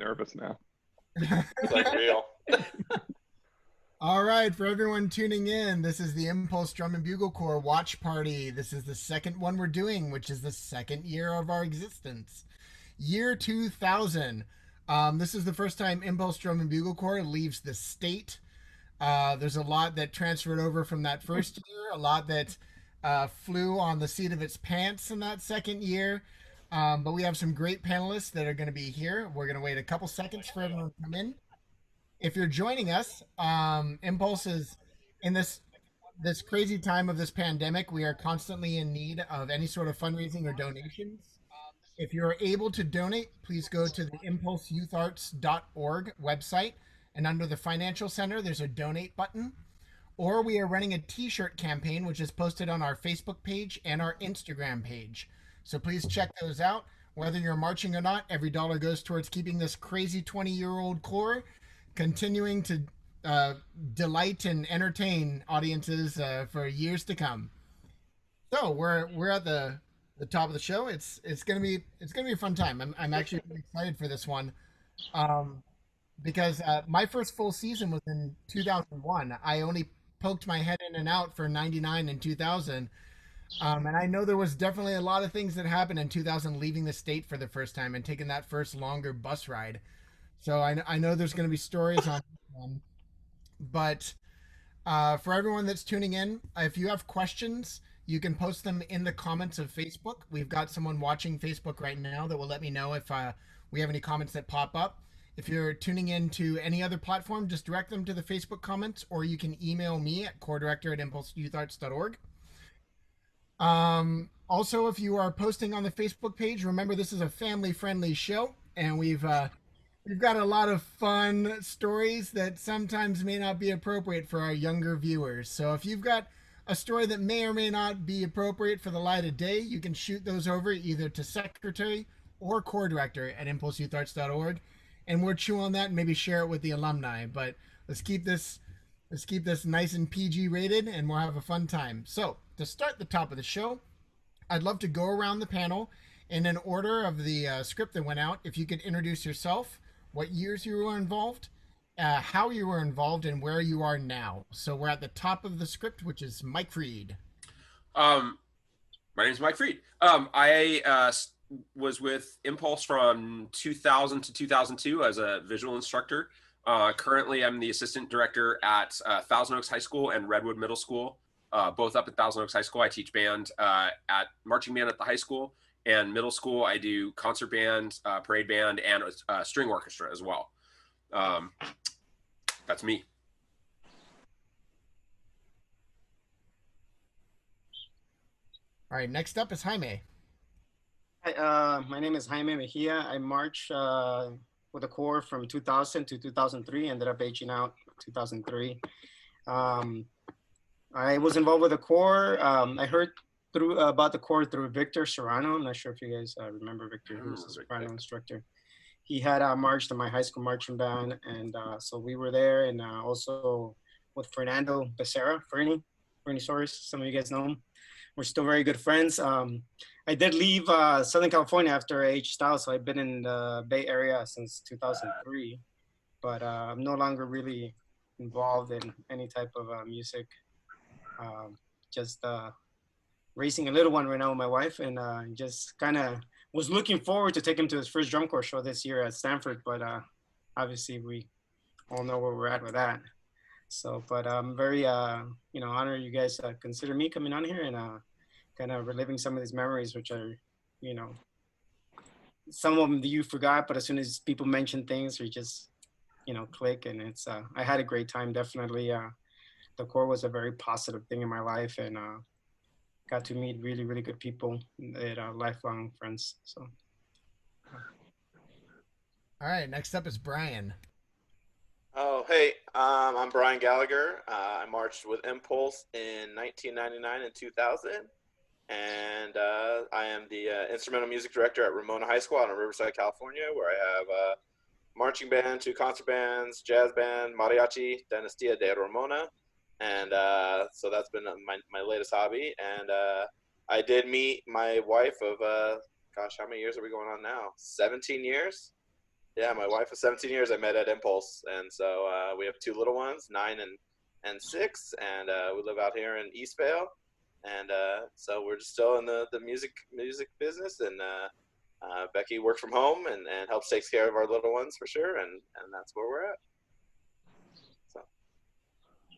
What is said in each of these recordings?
nervous now. It's like real. All right, for everyone tuning in, this is the Impulse Drum and Bugle Corps Watch Party. This is the second one we're doing, which is the second year of our existence. Year 2000. This is the first time Impulse Drum and Bugle Corps leaves the state. There's a lot that transferred over from that first year, a lot that flew on the seat of its pants in that second year. But we have some great panelists that are going to be here. We're going to wait a couple seconds for everyone to come in. If you're joining us, Impulse is in this crazy time of this pandemic. We are constantly in need of any sort of fundraising or donations. If you're able to donate, please go to the impulseyoutharts.org website, and under the Financial Center, there's a donate button. Or we are running a t-shirt campaign, which is posted on our Facebook page and our Instagram page. So please check those out. Whether you're marching or not, every dollar goes towards keeping this crazy 20-year-old Corps continuing to delight and entertain audiences for years to come. So we're at the top of the show. It's gonna be a fun time. I'm actually really excited for this one, um, because my first full season was in 2001. I only poked my head in and out for 99 and 2000. And I know there was definitely a lot of things that happened in 2000, leaving the state for the first time and taking that first longer bus ride. So I know there's going to be stories on this one. But for everyone that's tuning in, if you have questions, you can post them in the comments of Facebook. We've got someone watching Facebook right now that will let me know if we have any comments that pop up. If you're tuning in to any other platform, just direct them to the Facebook comments, or you can email me at coredirector@impulseyoutharts.org. Also, if you are posting on the Facebook page, remember this is a family-friendly show, and we've got a lot of fun stories that sometimes may not be appropriate for our younger viewers. So if you've got a story that may or may not be appropriate for the light of day, you can shoot those over either to secretary or core director at impulseyoutharts.org, and we'll chew on that and maybe share it with the alumni. But let's keep this nice and PG rated, and we'll have a fun time. So to start the top of the show, I'd love to go around the panel in an order of the script that went out. If you could introduce yourself, what years you were involved, how you were involved, and where you are now. So we're at the top of the script, which is Mike Freed. Um, my name is Mike Freed. I was with Impulse from 2000 to 2002 as a visual instructor. Currently, I'm the assistant director at Thousand Oaks High School and Redwood Middle School, both up at Thousand Oaks High School. I teach band at marching band at the high school, and middle school I do concert band, parade band, and string orchestra as well. That's me. All right, next up is Jaime. Hi, my name is Jaime Mejia. I marched with the Corps from 2000 to 2003, ended up aging out 2003. I was involved with the Corps. I heard about the Corps through Victor Serrano. I'm not sure if you guys remember Victor, who was a soprano instructor. He had marched in my high school marching band, and so we were there, and also with Fernando Becerra, Fernie Soares, some of you guys know him. We're still very good friends. I did leave Southern California after I aged out, so I've been in the Bay Area since 2003, but I'm no longer really involved in any type of music. Just racing a little one right now with my wife, and just kind of was looking forward to take him to his first drum corps show this year at Stanford, but obviously we all know where we're at with that. So, but I'm very, honored you guys consider me coming on here and kind of reliving some of these memories, which are, some of them that you forgot, but as soon as people mention things, you just, click. And it's, I had a great time, definitely. The Corps was a very positive thing in my life, and got to meet really, really good people that are lifelong friends. So. All right, next up is Brian. Oh, hey, I'm Brian Gallagher. I marched with Impulse in 1999 and 2000, and I am the instrumental music director at Ramona High School out in Riverside, California, where I have a marching band, 2 concert bands, jazz band, mariachi, Dinastia de Ramona, and so that's been my latest hobby. And I did meet my wife of, gosh, how many years are we going on now? 17 years? Yeah, my wife of 17 years I met at Impulse, and so we have two little ones, 9 and 6, and we live out here in Eastvale, and so we're just still in the music business, and Becky works from home and helps takes care of our little ones for sure, and that's where we're at. So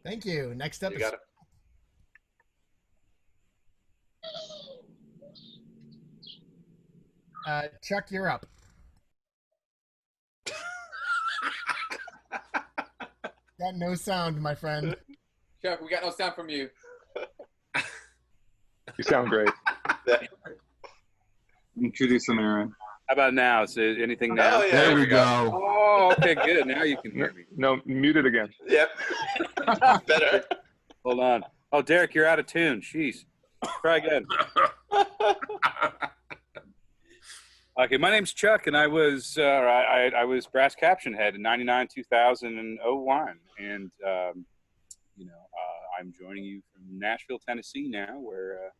Thank you. Next up you is got it. Chuck, you're up. Got no sound, my friend. Chuck, we got no sound from you. You sound great. Introduce him, Aaron. How about now? Is there anything now? Oh, yeah, There we go. Oh, okay, good. Now you can hear me. No, mute it again. Yep. Better. Hold on. Oh, Derek, you're out of tune. Jeez. Try again. Okay, my name's Chuck, and I was I was brass caption head in '99, 2000, and 01, and I'm joining you from Nashville, Tennessee now, where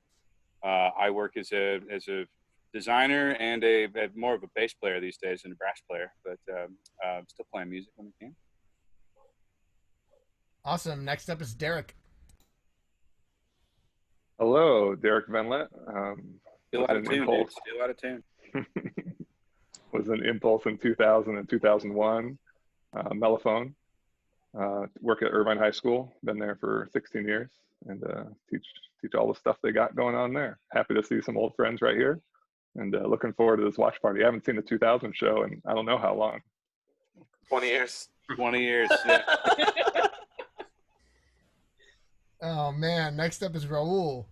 I work as a designer and a more of a bass player these days than a brass player, but I'm still playing music when I can. Awesome. Next up is Derek. Hello, Derek Venlet. Still out of tune, dude. Still out of tune. Was an Impulse in 2000 and 2001. Mellophone. Work at Irvine High School. Been there for 16 years, and teach all the stuff they got going on there. Happy to see some old friends right here, and looking forward to this watch party. I haven't seen the 2000 show in I don't know how long. 20 years. 20 years. Yeah. Oh man. Next up is Raul.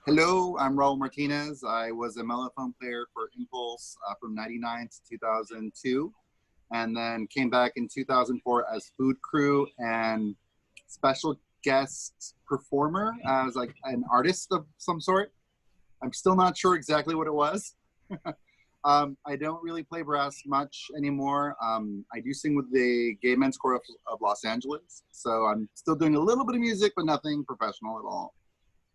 Hello, I'm Raul Martinez. I was a mellophone player for Impulse from 99 to 2002, and then came back in 2004 as food crew and special guest performer as like an artist of some sort. I'm still not sure exactly what it was. I don't really play brass much anymore. I do sing with the Gay Men's Chorus of Los Angeles, so I'm still doing a little bit of music, but nothing professional at all.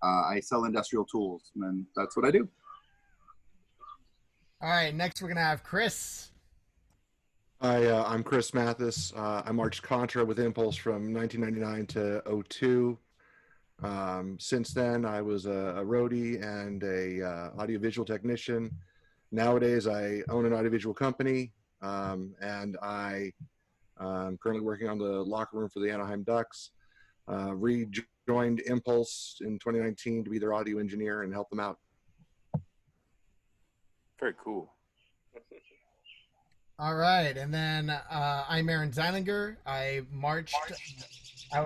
I sell industrial tools, and that's what I do. All right. Next, we're gonna have Chris. Hi, I'm Chris Mathis. I marched Contra with Impulse from 1999 to 02. Since then, I was a roadie and a audiovisual technician. Nowadays, I own an audiovisual company, and I am currently working on the locker room for the Anaheim Ducks. Rejoined Impulse in 2019 to be their audio engineer and help them out. Very cool. All right, and then I'm Aaron Zeilinger. I marched. I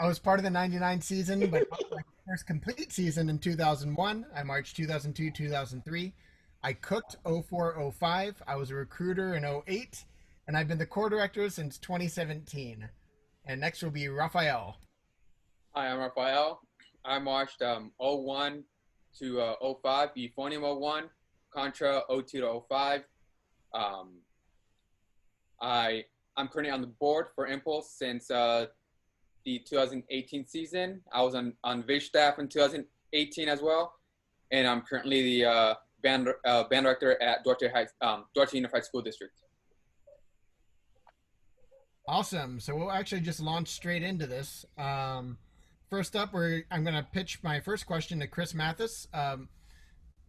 was part of the '99 season, but my first complete season in 2001. I marched 2002, 2003. I cooked 04, 05. I was a recruiter in 08, and I've been the corps director since 2017. And next will be Rafael. Hi, I'm Rafael. I marched 01 to 05, Euphonium 01, Contra 02 to 05. I'm currently on the board for Impulse since the 2018 season. I was on Vish staff in 2018 as well, and I'm currently the band director at Dorchester Unified School District. Awesome. So we'll actually just launch straight into this. First up, I'm going to pitch my first question to Chris Mathis.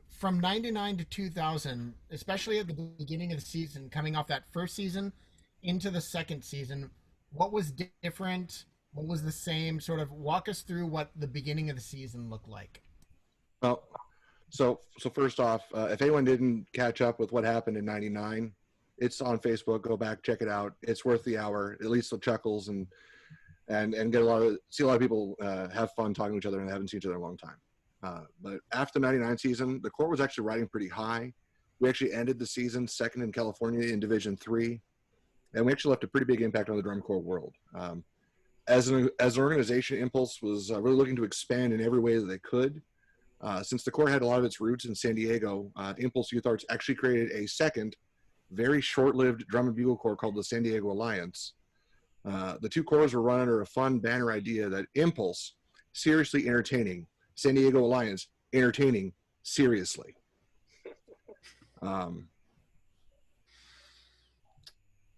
From 99 to 2000, especially at the beginning of the season, coming off that first season into the second season, what was different? What was the same? Sort of walk us through what the beginning of the season looked like. Well, so first off, if anyone didn't catch up with what happened in '99, it's on Facebook. Go back, check it out. It's worth the hour. At least the chuckles and get see a lot of people have fun talking to each other and haven't seen each other in a long time. But after the '99 season, the corps was actually riding pretty high. We actually ended the season second in California in Division III, and we actually left a pretty big impact on the drum corps world. As an organization, Impulse was really looking to expand in every way that they could. Since the corps had a lot of its roots in San Diego, Impulse Youth Arts actually created a second, very short-lived drum and bugle corps called the San Diego Alliance. The two corps were run under a fun banner idea that Impulse, seriously entertaining, San Diego Alliance, entertaining seriously.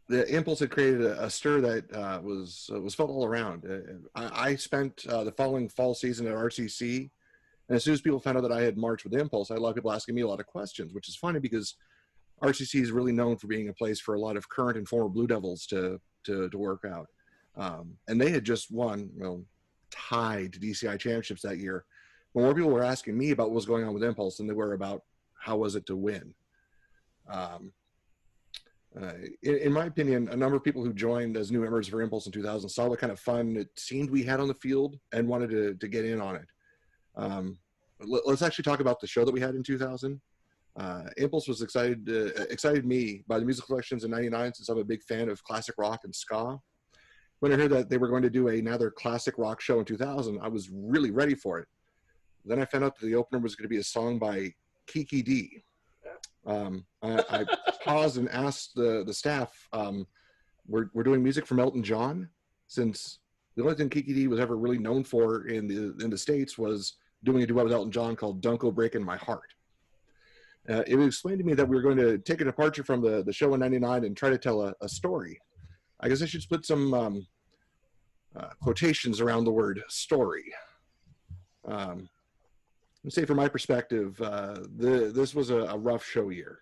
the Impulse had created a stir that was felt all around. I spent the following fall season at RCC, and as soon as people found out that I had marched with Impulse, I had a lot of people asking me a lot of questions, which is funny because RCC is really known for being a place for a lot of current and former Blue Devils to work out. And they had just won, tied to DCI championships that year. But more people were asking me about what was going on with Impulse than they were about how was it to win. In my opinion, a number of people who joined as new members for Impulse in 2000 saw what kind of fun it seemed we had on the field and wanted to get in on it. Let's actually talk about the show that we had in 2000. Impulse was excited me by the music collections in '99 since I'm a big fan of classic rock and ska. When I heard that they were going to do another classic rock show in 2000, I was really ready for it. Then I found out that the opener was going to be a song by Kiki D. I paused and asked the staff, we're doing music from Elton John, since the only thing Kiki D was ever really known for in the States was doing a duet with Elton John called Don't Go Breaking My Heart. It was explained to me that we were going to take a departure from the show in '99 and try to tell a story. I guess I should put some quotations around the word story. Let's say from my perspective, this was a rough show year.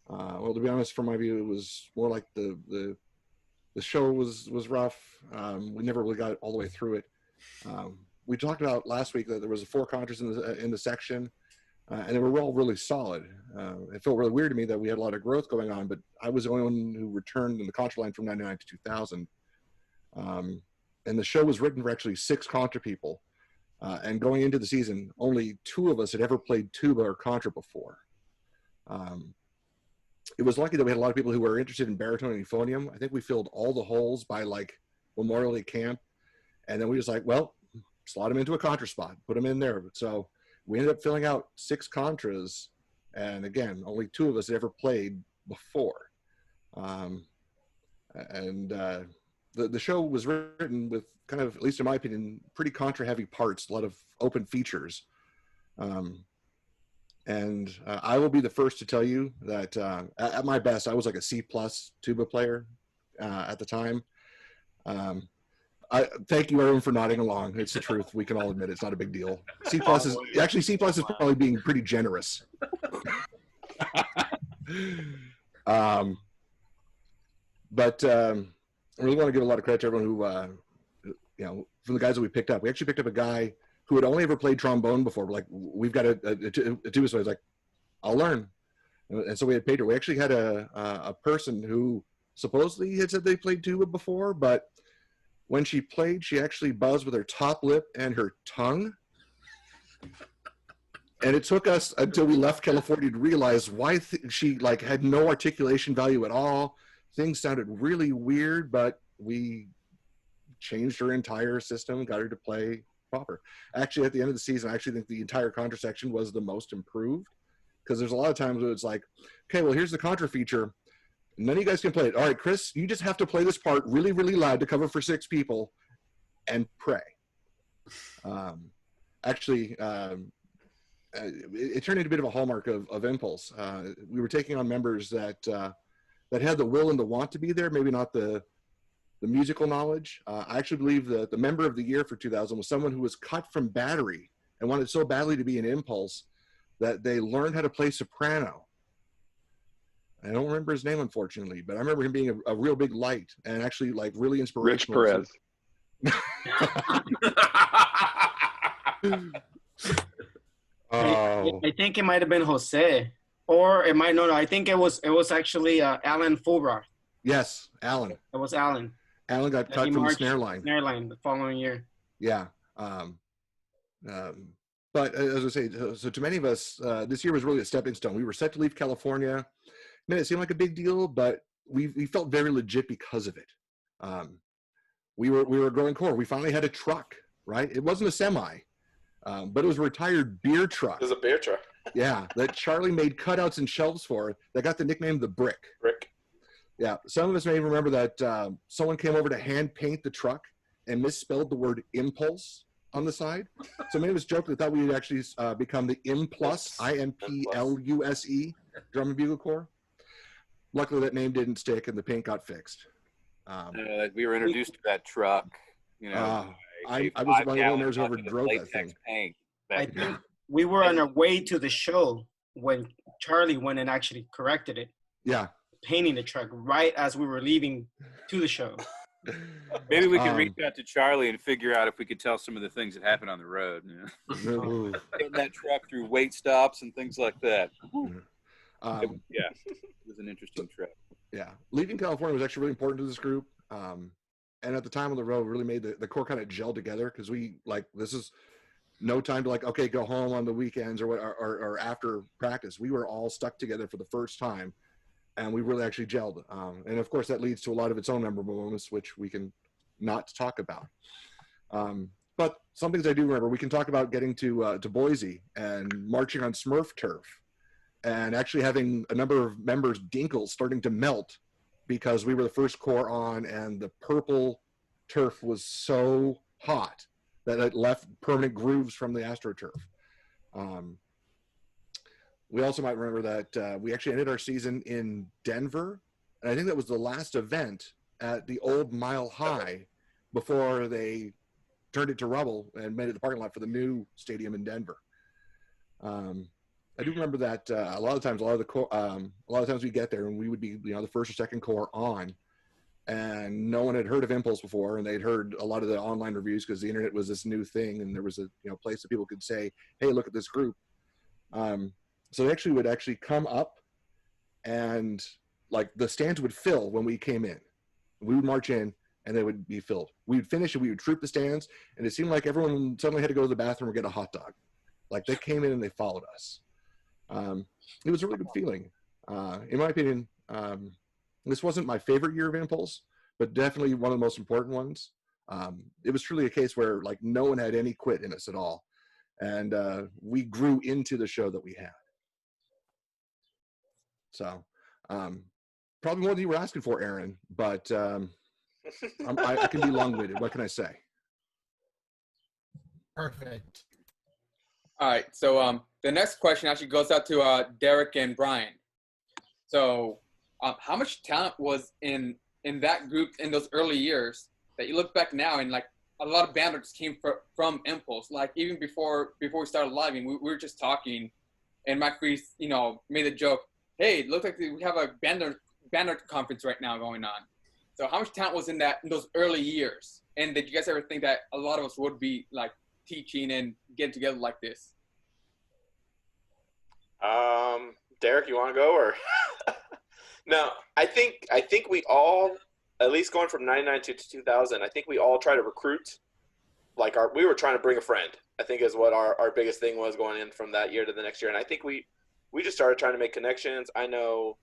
Well, to be honest, from my view, it was more like the show was rough. We never really got all the way through it. We talked about last week that there was 4 contras in the section, and they were all really solid. It felt really weird to me that we had a lot of growth going on, but I was the only one who returned in the contra line from '99 to 2000. And the show was written for actually 6 contra people. And going into the season, only 2 of us had ever played tuba or contra before. It was lucky that we had a lot of people who were interested in baritone and euphonium. I think we filled all the holes by like Memorial Day camp. And then we was like, well, slot them into a contra spot, put them in there. So we ended up filling out 6 contras. And again, only 2 of us had ever played before. The show was written with kind of, at least in my opinion, pretty contra heavy parts, a lot of open features. I will be the first to tell you that at my best, I was like a C+ tuba player at the time. Thank you everyone for nodding along. It's the truth. We can all admit it's not a big deal. C+ is probably being pretty generous. I really want to give a lot of credit to everyone who, from the guys that we picked up. We actually picked up a guy who had only ever played trombone before. Like, we've got a tuba, so I was like, I'll learn. And so we had Pedro. We actually had a person who supposedly had said they played tuba before, but when she played, she actually buzzed with her top lip and her tongue. And it took us until we left California to realize why she had no articulation value at all. Things sounded really weird, but we changed her entire system, got her to play proper. Actually, at the end of the season, I actually think the entire contra section was the most improved, because there's a lot of times where it's like, okay, well, here's the contra feature. None of you guys can play it. All right, Chris, you just have to play this part really, really loud to cover for 6 people and pray. It turned into a bit of a hallmark of Impulse. We were taking on members that had the will and the want to be there, maybe not the musical knowledge. I actually believe that the member of the year for 2000 was someone who was cut from battery and wanted so badly to be an Impulse that they learned how to play soprano. I don't remember his name, unfortunately, but I remember him being a real big light and actually really inspirational. Rich Perez. I think it might have been Jose, or it might I think it was actually Alan Fulbright. Yes, Alan. It was Alan. Alan got cut from the snare line. Snare line the following year. Yeah. But as I say, so to many of us, this year was really a stepping stone. We were set to leave California. It seemed like a big deal, but we felt very legit because of it. We were a growing core. We finally had a truck, right? It wasn't a semi, but it was a retired beer truck. It was a beer truck. Yeah, that Charlie made cutouts and shelves for, that got the nickname the Brick. Brick. Yeah, some of us may remember that someone came over to hand paint the truck and misspelled the word Impulse on the side. So many of us joked that thought we would actually become the Implus, IMPLUSE, Drum and Bugle Corps. luckily that name didn't stick and the paint got fixed. We were introduced to that truck, I was one of the owners who ever drove that thing. Paint I think we were on our way to the show when Charlie went and actually corrected it. Yeah. Painting the truck right as we were leaving to the show. Maybe we could reach out to Charlie and figure out if we could tell some of the things that happened on the road. Getting that truck through wait stops and things like that. It was an interesting trip. Yeah. Leaving California was actually really important to this group. And at the time on the road, really made the core kind of gel together because this is no time to go home on the weekends or after practice. We were all stuck together for the first time, and we really actually gelled. And of course, that leads to a lot of its own memorable moments, which we can not talk about. But some things I do remember, we can talk about getting to Boise and marching on Smurf turf, and actually having a number of members' dinkles starting to melt because we were the first core on, and the purple turf was so hot that it left permanent grooves from the AstroTurf. We also might remember that we actually ended our season in Denver, and I think that was the last event at the old Mile High before they turned it to rubble and made it the parking lot for the new stadium in Denver. I do remember that a lot of times we get there and we would be the first or second core on, and no one had heard of Impulse before, and they'd heard a lot of the online reviews because the internet was this new thing, and there was a place that people could say, hey, look at this group. So they would actually come up, and the stands would fill when we came in. We would march in and they would be filled. We would finish and we would troop the stands, and it seemed like everyone suddenly had to go to the bathroom or get a hot dog. They came in and they followed us. It was a really good feeling. In my opinion, this wasn't my favorite year of Impulse, but definitely one of the most important ones. It was truly a case where no one had any quit in us at all. And we grew into the show that we had. So probably more than you were asking for, Aaron, but I can be long-winded. What can I say? Perfect. All right, so the next question actually goes out to Derek and Brian. So how much talent was in that group in those early years that you look back now and a lot of banders came from Impulse? Even before we started living, we were just talking, and Mike Freeze, made a joke. Hey, it looks like we have a bander conference right now going on. So how much talent was in those early years? And did you guys ever think that a lot of us would be teaching and getting together like this? Derek, you want to go or? No, I think we all, at least going from 99 to 2000, I think we all try to recruit. We were trying to bring a friend, I think is what our biggest thing was going in from that year to the next year. And I think we just started trying to make connections. I know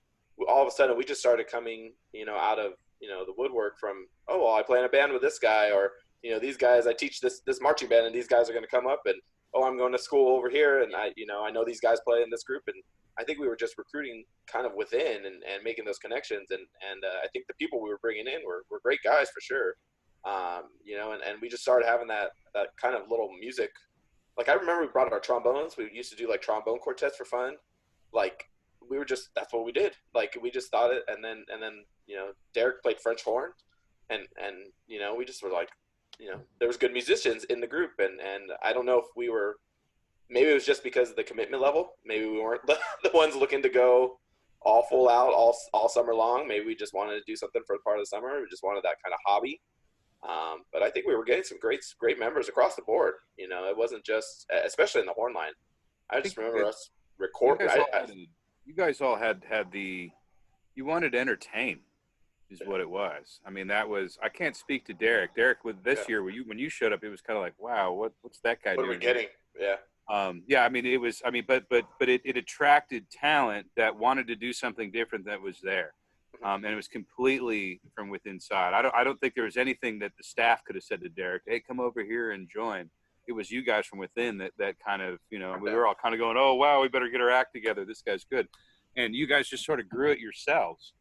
all of a sudden we just started coming, out of, the woodwork from, oh, well, I play in a band with this guy, or, these guys, I teach this marching band and these guys are going to come up, and, oh, I'm going to school over here. And I know these guys play in this group. And I think we were just recruiting kind of within and making those connections. And I think the people we were bringing in were great guys for sure. And we just started having that kind of little music. I remember we brought our trombones. We used to do trombone quartets for fun. We were just, that's what we did. We just thought it. And then, Derek played French horn and we just were there was good musicians in the group. And I don't know if we were, maybe it was just because of the commitment level. Maybe we weren't the ones looking to go all full out all summer long. Maybe we just wanted to do something for part of the summer. We just wanted that kind of hobby. But I think we were getting some great members across the board. It wasn't just, especially in the horn line. I just remember us recording. You guys all had you wanted to entertain is what it was. I mean, that was, I can't speak to Derek. Derek, with this year, when you showed up, it was kind of wow, what's that guy doing? What are we getting? Yeah. But it attracted talent that wanted to do something different that was there. And it was completely from within inside. I don't think there was anything that the staff could have said to Derek, hey, come over here and join. It was you guys from within that kind of, we were all kind of going, oh, wow, we better get our act together. This guy's good. And you guys just sort of grew it yourselves,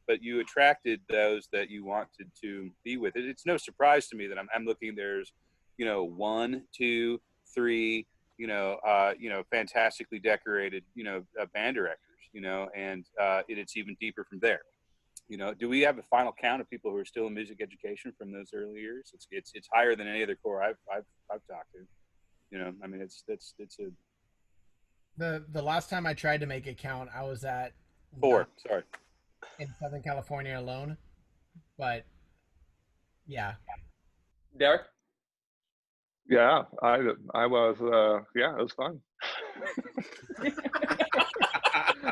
but you attracted those that you wanted to be with. It's no surprise to me that I'm looking, there's, 1, 2, 3, fantastically decorated, band directors, and it's even deeper from there. Do we have a final count of people who are still in music education from those early years? It's higher than any other corps I've talked to. It's a The last time I tried to make a count, I was at 4. Sorry. in Southern California alone, but yeah. Derek? Yeah, I was. Yeah, it was fun.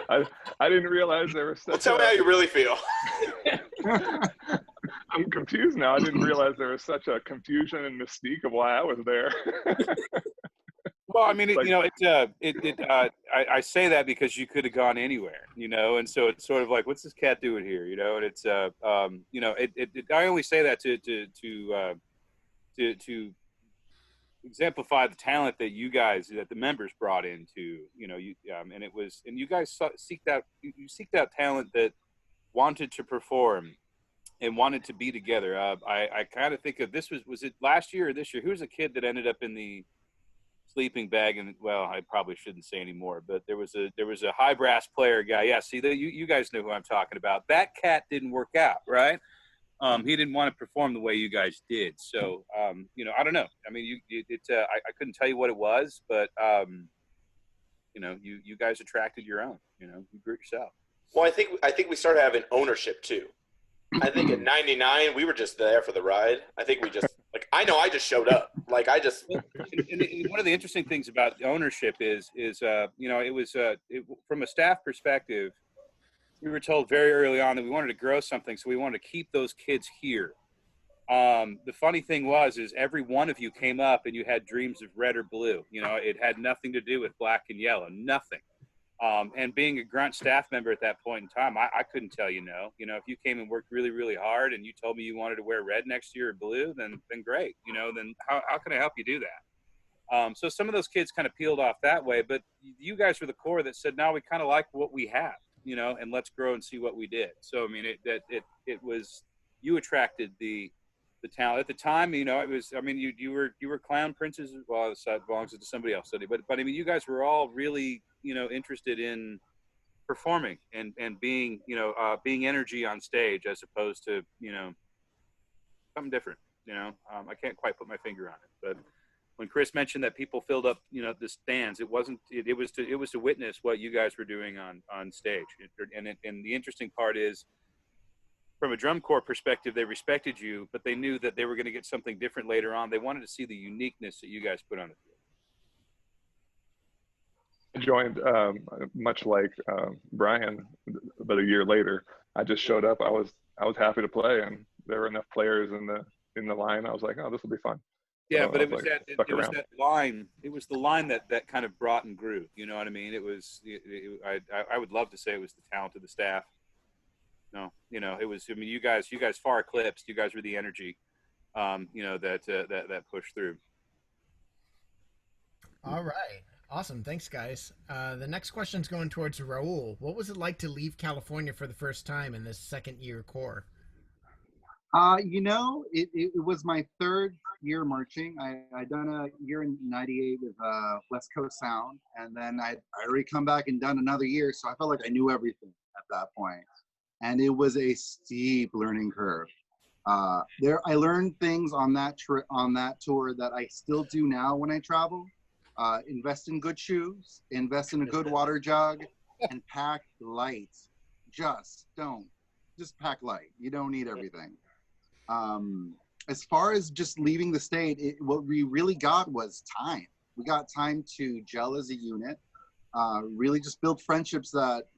I didn't realize there was Well, such. tell me how you really feel. I'm confused now. I didn't realize there was such a confusion and mystique of why I was there. Well, I mean, Like- I say that because you could have gone anywhere, and so it's sort of like, what's this cat doing here, and it's, I only say that to exemplify the talent that that the members brought into, and it was, and you guys seeked out talent that wanted to perform and wanted to be together. I kind of think of was it last year or this year? Who was a kid that ended up in the sleeping bag? And well, I probably shouldn't say anymore, but there was a high brass player guy. Yeah, see, you guys know who I'm talking about. That cat didn't work out, right? He didn't want to perform the way you guys did. So, I don't know. I mean, I couldn't tell you what it was, but you guys attracted your own. You grew it yourself. Well, I think we started having ownership too. I think in '99 we were just there for the ride. I think we just I just showed up. And one of the interesting things about ownership is from a staff perspective, we were told very early on that we wanted to grow something, so we wanted to keep those kids here. The funny thing is every one of you came up and you had dreams of red or blue. It had nothing to do with black and yellow, nothing. And being a grunt staff member at that point in time, I couldn't tell you no. If you came and worked really, really hard and you told me you wanted to wear red next year or blue, then great. Then how can I help you do that? So some of those kids kind of peeled off that way, but you guys were the core that said, no, we kind of like what we have, and let's grow and see what we did. So, I mean, it was, you attracted the talent at the time. It was, I mean, you were clown princes. Well, that belongs to somebody else, but I mean, you guys were all really, interested in performing and being, being energy on stage as opposed to, something different. I can't quite put my finger on it, but when Chris mentioned that people filled up, the stands, it was to witness what you guys were doing on stage. And the interesting part is, from a drum corps perspective, they respected you, but they knew that they were going to get something different later on. They wanted to see the uniqueness that you guys put on the field. I joined much like Brian, but a year later. I just showed up. I was happy to play, and there were enough players in the line. I was like, oh, this will be fun. Yeah, so but it was was that line. It was the line that kind of brought and grew. You know what I mean? It was. I would love to say it was the talent of the staff. No, it was. I mean, you guys far eclipsed. You guys were the energy, that pushed through. All right. Awesome. Thanks, guys. The next question is going towards Raul. What was it like to leave California for the first time in this second year corps? It was my third year marching. I done a year in '98 with West Coast Sound, and then I already come back and done another year, so I felt like I knew everything at that point. And it was a steep learning curve. I learned things on that tour that I still do now when I travel. Invest in good shoes, invest in a good water jug, and pack light. Just pack light. You don't need everything. As far as just leaving the state, what we really got was time. We got time to gel as a unit, really just build friendships that,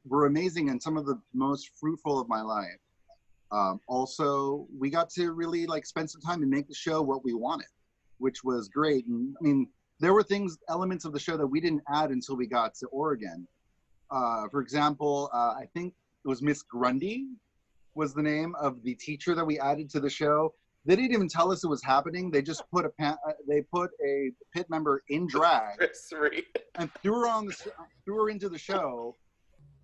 were amazing and some of the most fruitful of my life. Also, we got to really spend some time and make the show what we wanted, which was great. And I mean, there were elements of the show that we didn't add until we got to Oregon. For example, I think it was Miss Grundy was the name of the teacher that we added to the show. They didn't even tell us it was happening. They just put a pit member in drag and threw her into the show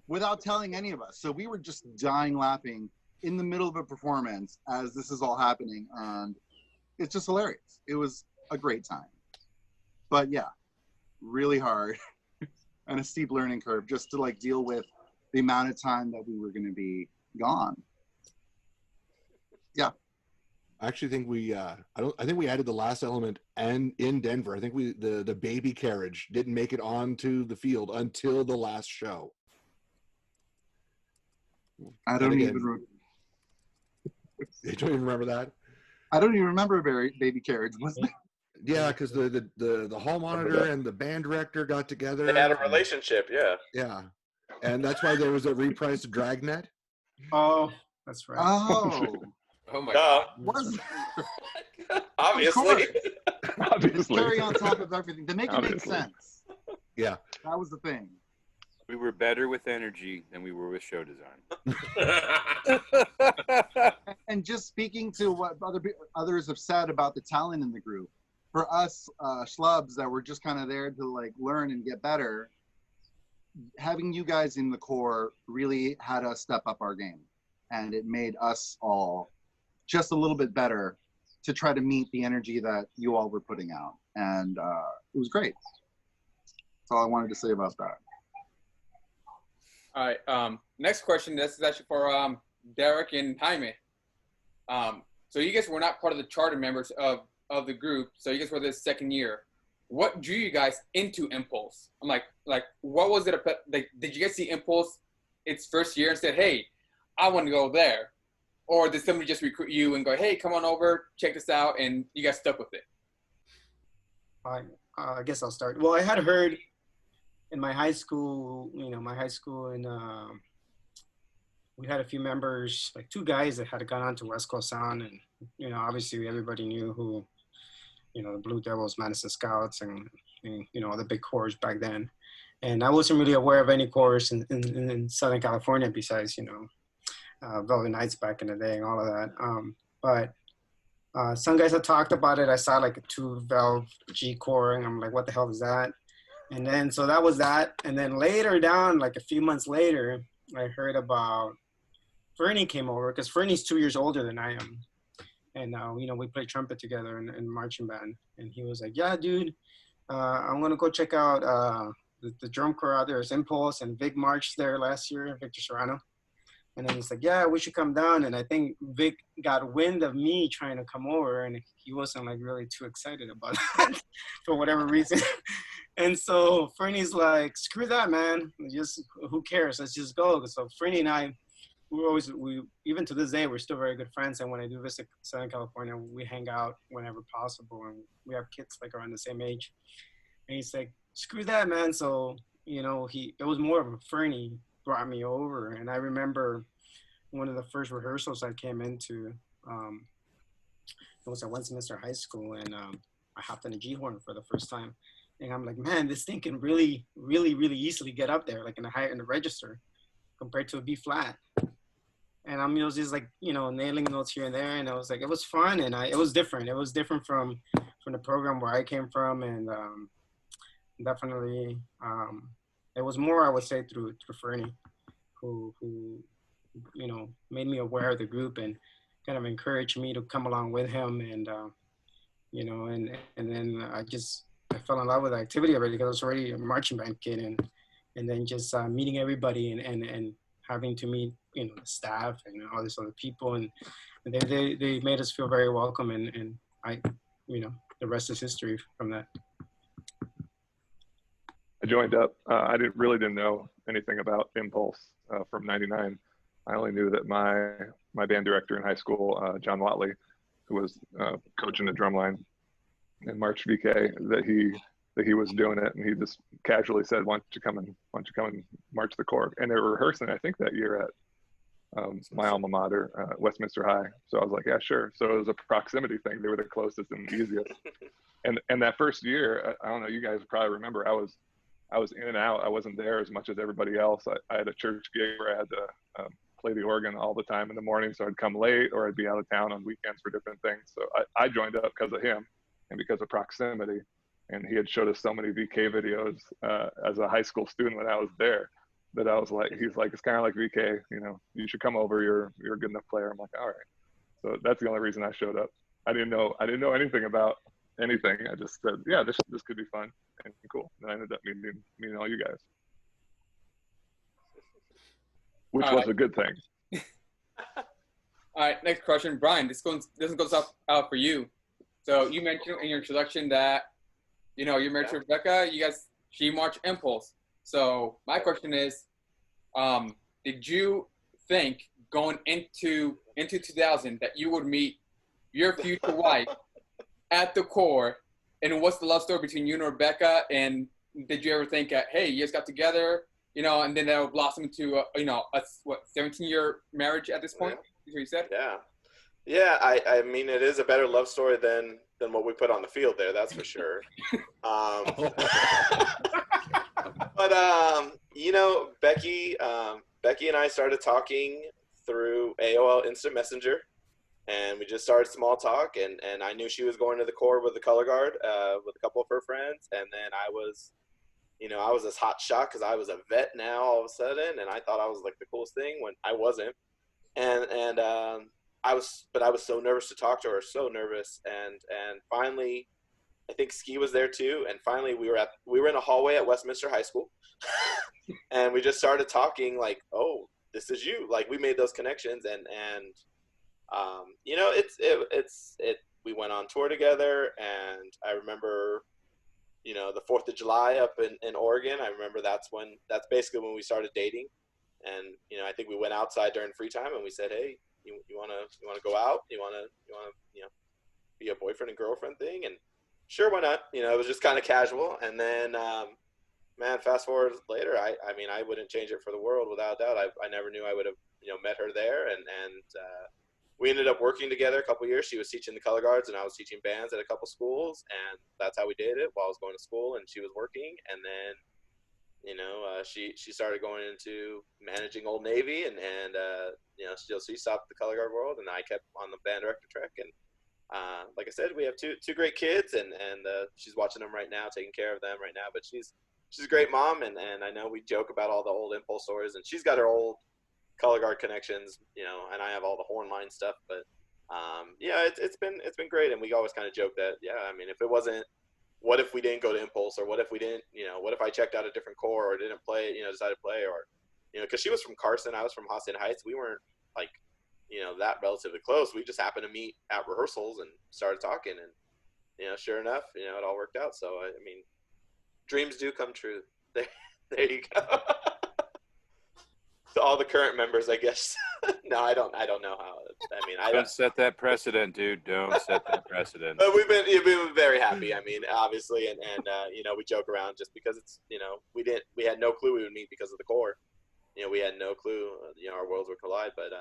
without telling any of us. So we were just dying laughing in the middle of a performance as this is all happening, and it's just hilarious. It was a great time. But yeah, really hard and a steep learning curve just to like deal with the amount of time that we were going to be gone. Yeah. I actually think I think we added the last element and in Denver. I think the baby carriage didn't make it onto the field until the last show. I don't even remember that. I don't even remember baby carriage. Was there? Yeah, because the hall monitor and the band director got together. They had a relationship, yeah. Yeah, and that's why there was a repriced Dragnet. Oh, that's right. Oh my God. Was obviously. Just carry on top of everything to make it make sense. Yeah, that was the thing. We were better with energy than we were with show design. And just speaking to what others have said about the talent in the group, for us schlubs that were just kind of there to like learn and get better, having you guys in the core really had us step up our game, and it made us all just a little bit better to try to meet the energy that you all were putting out, and it was great. That's all I wanted to say about that. All right. Next question. This is actually for Derek and Jaime. So you guys were not part of the charter members of the group. So you guys were this second year. What drew you guys into Impulse? I'm like what was it? Did you guys see Impulse its first year and said, "Hey, I want to go there," or did somebody just recruit you and go, "Hey, come on over, check this out," and you guys stuck with it? I guess I'll start. Well, I had heard in my high school, and we had a few members, like two guys that had gone on to West Coast Sound, and obviously everybody knew who, the Blue Devils, Madison Scouts, and all the big corps back then. And I wasn't really aware of any corps in Southern California besides Velvet Knights back in the day and all of that. But some guys had talked about it. I saw like a 2-valve G core, and I'm like, what the hell is that? And then, so that was that. And then later down, like a few months later, I heard about Fernie came over, because Fernie's 2 years older than I am. And, we played trumpet together in marching band. And he was like, yeah, dude, I'm going to go check out the drum corps out there. There's Impulse and Vic marched there last year, Victor Serrano. And then he's like, yeah, we should come down. And I think Vic got wind of me trying to come over, and he wasn't like really too excited about that for whatever reason. And so Fernie's like, screw that, man. Just who cares? Let's just go. So Fernie and I, we even to this day, we're still very good friends. And when I do visit Southern California, we hang out whenever possible. And we have kids like around the same age. And he's like, screw that, man. So, it was more of a Fernie brought me over. And I remember one of the first rehearsals I came into, it was at Westminster High School, and I hopped on a G-horn for the first time. And I'm like, man, this thing can really, really, really easily get up there, like in the register, compared to a B flat. And I was just like, nailing notes here and there. And I was like, it was fun, and it was different. It was different from the program where I came from, and definitely, it was more, I would say, through Fernie, who made me aware of the group and kind of encouraged me to come along with him. And and then I fell in love with the activity already, because I was already a marching band kid, and then just meeting everybody and having to meet the staff and all these other people, and they made us feel very welcome, and I the rest is history from that. I joined up. I didn't know anything about Impulse from '99. I only knew that my band director in high school, John Watley, who was coaching the drumline in March VK, that he was doing it, and he just casually said, "Why don't you come and march the corps?" And they were rehearsing, I think, that year at my alma mater, Westminster High. So I was like, "Yeah, sure." So it was a proximity thing. They were the closest and easiest. And that first year, I don't know, you guys probably remember, I was in and out. I wasn't there as much as everybody else. I had a church gig where I had to play the organ all the time in the morning, so I'd come late, or I'd be out of town on weekends for different things. So I joined up because of him and because of proximity. And he had showed us so many VK videos as a high school student when I was there, that I was like, he's like, it's kind of like VK, you should come over. You're a good enough player. I'm like, all right. So that's the only reason I showed up. I didn't know anything about anything. I just said, yeah, this could be fun and cool. And I ended up meeting all you guys, which was a good thing. All right, next question, Brian. This goes out for you. So you mentioned in your introduction that you're married to Rebecca. She marched Impulse. So my question is, did you think going into 2000 that you would meet your future wife at the core? And what's the love story between you and Rebecca? And did you ever think, hey, you guys got together, and then that would blossom into a 17-year marriage at this point? Is what you said? Yeah. I mean, it is a better love story than what we put on the field there. That's for sure. But Becky and I started talking through AOL Instant Messenger, and we just started small talk. And I knew she was going to the core with the color guard with a couple of her friends, and then I was this hot shot because I was a vet now all of a sudden, and I thought I was like the coolest thing when I wasn't. And I was so nervous to talk to her, so nervous. And finally, I think Ski was there too. And finally, we were in a hallway at Westminster High School, and we just started talking like, oh, this is you. Like, we made those connections, and we went on tour together. And I remember, the 4th of July up in Oregon. I remember that's basically when we started dating. And I think we went outside during free time, and we said, hey, you want to go out? You want to be a boyfriend and girlfriend thing? And sure, why not? It was just kind of casual. And then, man, fast forward later, I mean, I wouldn't change it for the world, without a doubt. I never knew I would have met her there, and we ended up working together a couple years. She was teaching the color guards, and I was teaching bands at a couple schools, and that's how we did it while I was going to school and she was working. And then she started going into managing Old Navy, and she stopped the color guard world, and I kept on the band director track. And like I said, we have two great kids, and she's watching them right now, taking care of them right now. But she's a great mom, and I know we joke about all the old Impulse stories, and she's got her old color guard connections, and I have all the horn line stuff. But it's been great, and we always kind of joke that I mean, if it wasn't, what if we didn't go to Impulse, or what if we didn't, what if I checked out a different core or didn't play, decided to play, or, because she was from Carson, I was from Hacienda Heights. We weren't like, that relatively close. We just happened to meet at rehearsals and started talking, and, sure enough, it all worked out. So, I mean, dreams do come true. There you go. To all the current members, I guess. No, I don't know how. I mean, don't set that precedent, dude. Don't set that precedent. But we've been very happy. I mean, obviously, and we joke around just because it's, we had no clue we would meet because of the core. We had no clue, our worlds would collide. But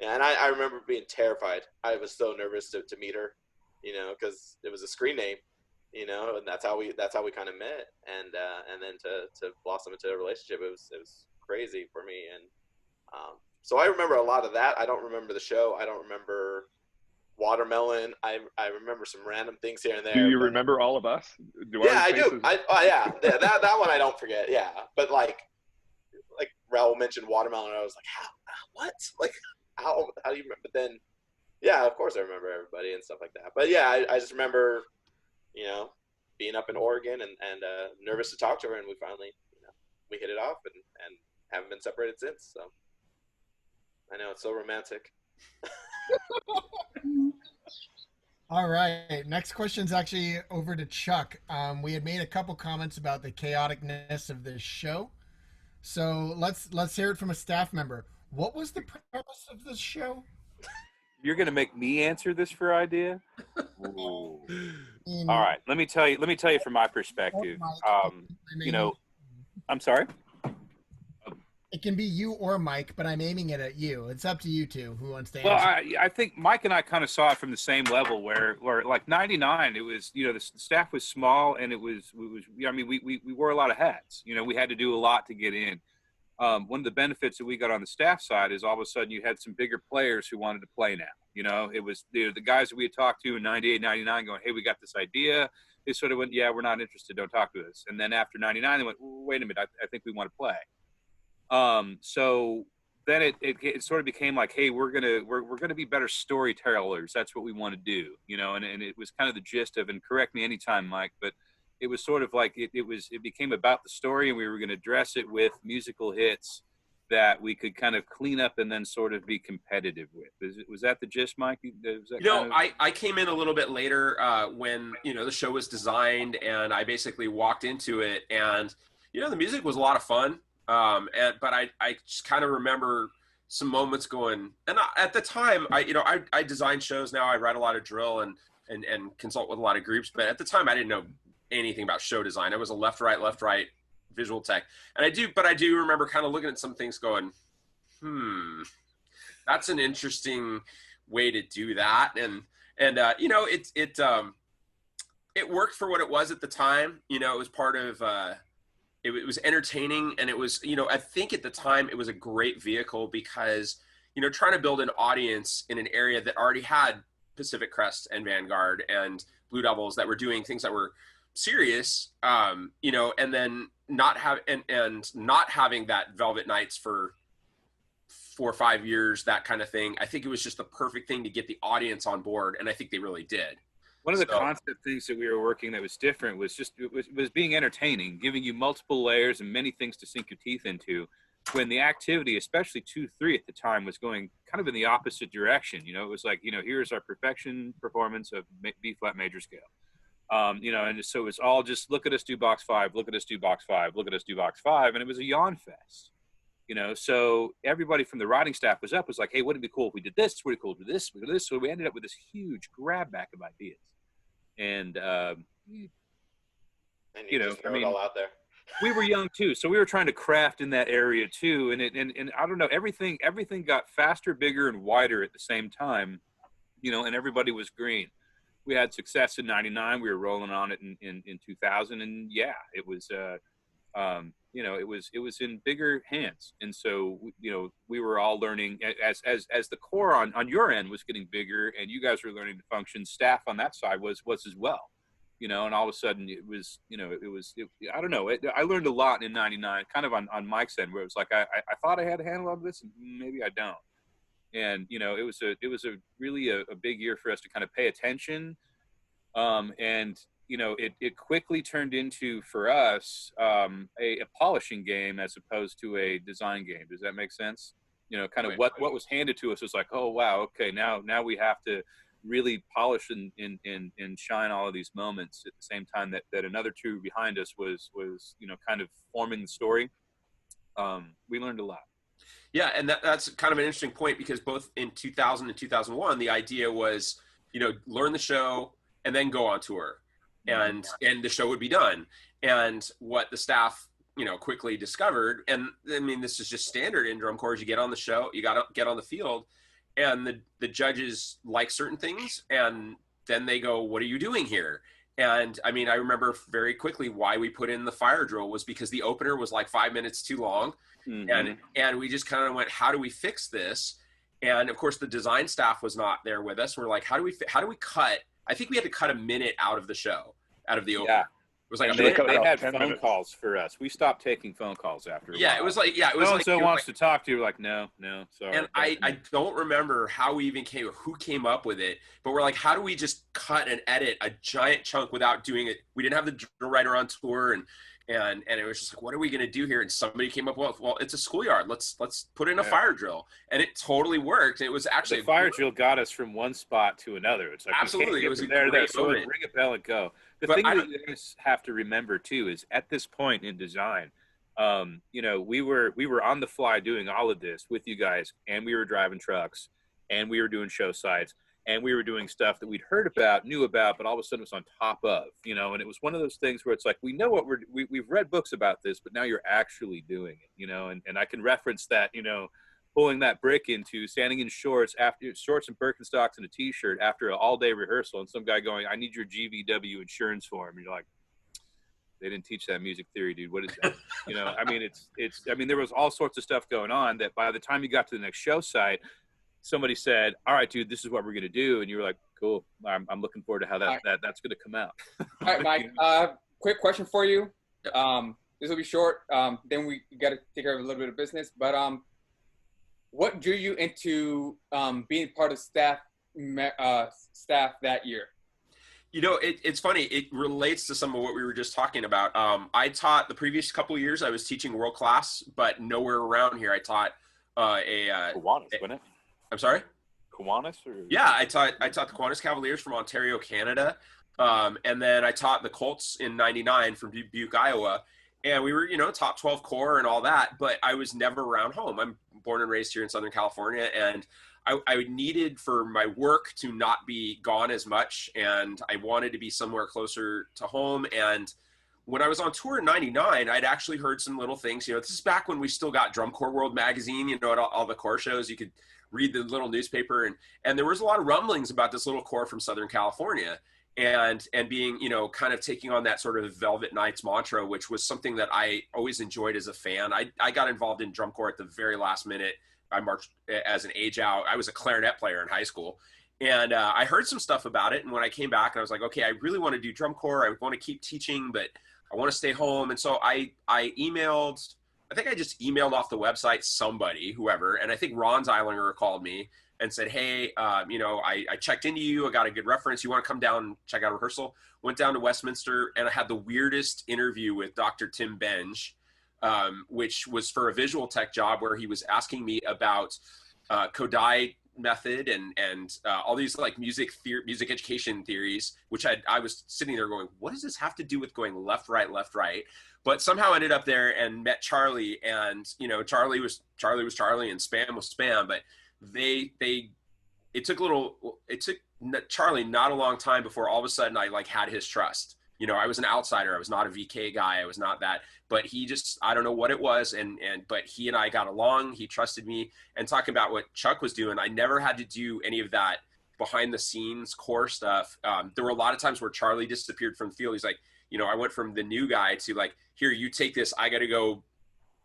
and I remember being terrified. I was so nervous to meet her, because it was a screen name, and that's how we kind of met, and then to blossom into a relationship, it was crazy for me. And so I remember a lot of that. I don't remember the show. I don't remember Watermelon. I remember some random things here and there. Do you remember all of us? I do. That one I don't forget. Yeah, but like Raul mentioned Watermelon, and I was like, what? Like, how do you remember? But then, yeah, of course I remember everybody and stuff like that. But yeah, I just remember, being up in Oregon and nervous to talk to her, and we finally, we hit it off, and haven't been separated since. So I know, it's so romantic. All right, next question's actually over to Chuck. We had made a couple comments about the chaoticness of this show, so let's hear it from a staff member. What was the premise of this show? You're gonna make me answer this for idea? All right, let me tell you from my perspective. I'm sorry. It can be you or Mike, but I'm aiming it at you. It's up to you two who wants to answer. Well, I think Mike and I kind of saw it from the same level, where like 99, it was, the staff was small, and it was I mean, we wore a lot of hats. We had to do a lot to get in. One of the benefits that we got on the staff side is all of a sudden you had some bigger players who wanted to play now. It was the guys that we had talked to in 98, 99 going, hey, we got this idea. They sort of went, yeah, we're not interested. Don't talk to us. And then after 99, they went, wait a minute, I think we want to play. So then it sort of became like, hey, we're gonna be better storytellers. That's what we want to do, you know. And it was kind of the gist of, and correct me anytime, Mike, but it was sort of like it became about the story, and we were going to dress it with musical hits that we could kind of clean up and then sort of be competitive with. Was that the gist, Mike? I came in a little bit later when, the show was designed, and I basically walked into it, and, the music was a lot of fun. But I just kind of remember some moments going, and at the time, I design shows now. I write a lot of drill and consult with a lot of groups, but at the time I didn't know anything about show design. I was a left, right visual tech. And I do remember kind of looking at some things going, that's an interesting way to do that. And it worked for what it was at the time. It was part of, it was entertaining, and it was, I think at the time it was a great vehicle because, trying to build an audience in an area that already had Pacific Crest and Vanguard and Blue Devils that were doing things that were serious, and then not having that Velvet Nights for 4 or 5 years, that kind of thing. I think it was just the perfect thing to get the audience on board, and I think they really did. One of the concept things that we were working that was different was just was being entertaining, giving you multiple layers and many things to sink your teeth into, when the activity, especially 2-3 at the time, was going kind of in the opposite direction. It was like, here's our perfection performance of B flat major scale. And so it was all just, look at us do box 5, look at us do box 5, look at us do box 5. And it was a yawn fest, so everybody from the writing staff was like, hey, wouldn't it be cool if we did this? Would it be cool if we did this? We did this. So we ended up with this huge grab back of ideas. And, you just throw it all out there. We were young too. So we were trying to craft in that area too. And I don't know, everything got faster, bigger, and wider at the same time, and everybody was green. We had success in 99. We were rolling on it in 2000. And yeah, it was, it was in bigger hands. And so, we were all learning as the core on your end was getting bigger, and you guys were learning to function. Staff on that side was as well, and all of a sudden it was, I don't know. I learned a lot in 99, kind of on Mike's end, where it was like, I thought I had a handle on this, and maybe I don't. And, it was a really a big year for us to kind of pay attention. And, it quickly turned into, for us, a polishing game as opposed to a design game. Does that make sense? Kind of what was handed to us was like, oh, wow, okay, now we have to really polish and shine all of these moments at the same time that another two behind us was kind of forming the story. We learned a lot. Yeah, and that's kind of an interesting point, because both in 2000 and 2001, the idea was, learn the show and then go on tour, and the show would be done. And what the staff, quickly discovered, and I mean, this is just standard in drum corps, you get on the show, you got to get on the field, and the judges like certain things, and then they go, what are you doing here? And I mean, I remember very quickly why we put in the fire drill was because the opener was like 5 minutes too long. Mm-hmm. And we just kind of went, how do we fix this? And of course the design staff was not there with us. We're like, how do we cut? I think we had to cut a minute out of the show, out of the opener. Yeah. It was like, they had phone calls for us. We stopped taking phone calls after a while. It was like, it was like, so wants to talk to you. Like, no, sorry. And I don't remember how we even who came up with it, but we're like, how do we just cut and edit a giant chunk without doing it? We didn't have the drill writer on tour, and it was just like, what are we going to do here? And somebody came up with, well, it's a schoolyard. Let's put in a fire drill. And it totally worked. It was actually the fire drill got us from one spot to another. It's like, absolutely. It was a there. great So ring a bell and go. The thing that you guys have to remember too is at this point in design, we were on the fly doing all of this with you guys, and we were driving trucks, and we were doing show sites, and we were doing stuff that we'd heard about, knew about, but all of a sudden it was on top of, and it was one of those things where it's like, we know what we've read books about this, but now you're actually doing it, and I can reference that, pulling that brick into standing in shorts and Birkenstocks and a t-shirt after an all-day rehearsal, and some guy going, I need your GVW insurance form. And you're like, they didn't teach that music theory, dude. What is that? There was all sorts of stuff going on that by the time you got to the next show site, somebody said, all right, dude, this is what we're going to do. And you were like, cool. I'm looking forward to how that's going to come out. All right, Mike, quick question for you. This will be short. Then we got to take care of a little bit of business, but, what drew you into being part of staff that year? You know, it's funny. It relates to some of what we were just talking about. I taught the previous couple of years. I was teaching world class, but nowhere around here. I taught Kiwanis, wasn't it? I'm sorry? Kiwanis? Or... Yeah, I taught the Kiwanis Cavaliers from Ontario, Canada. And then I taught the Colts in 99 from Bugle, Iowa. And we were, top 12 core and all that, but I was never around home. I'm born and raised here in Southern California, and I needed for my work to not be gone as much, and I wanted to be somewhere closer to home. And when I was on tour in 99, I'd actually heard some little things. This is back when we still got Drum Corps World magazine, at all the core shows. You could read the little newspaper, and there was a lot of rumblings about this little corps from Southern California. And being, kind of taking on that sort of Velvet Knights mantra, which was something that I always enjoyed as a fan. I got involved in drum corps at the very last minute. I marched as an age out. I was a clarinet player in high school. And I heard some stuff about it. And when I came back, and I was like, okay, I really want to do drum corps. I want to keep teaching, but I want to stay home. And so I emailed, I think I just emailed off the website somebody, whoever. And I think Ron Zeilinger called me and said, hey, I checked into you. I got a good reference. You want to come down and check out rehearsal? Went down to Westminster, and I had the weirdest interview with Dr. Tim Benge, which was for a visual tech job where he was asking me about Kodai method and all these like music education theories, which I was sitting there going, what does this have to do with going left, right? But somehow ended up there and met Charlie, and Charlie was Charlie and Spam was Spam, but it took Charlie not a long time before all of a sudden I had his trust. I was an outsider. I was not a VK guy. I was not that, but he just, I don't know what it was. But he and I got along. He trusted me. And talking about what Chuck was doing, I never had to do any of that behind the scenes core stuff. There were a lot of times where Charlie disappeared from the field. He's like, I went from the new guy to here, you take this, I got to go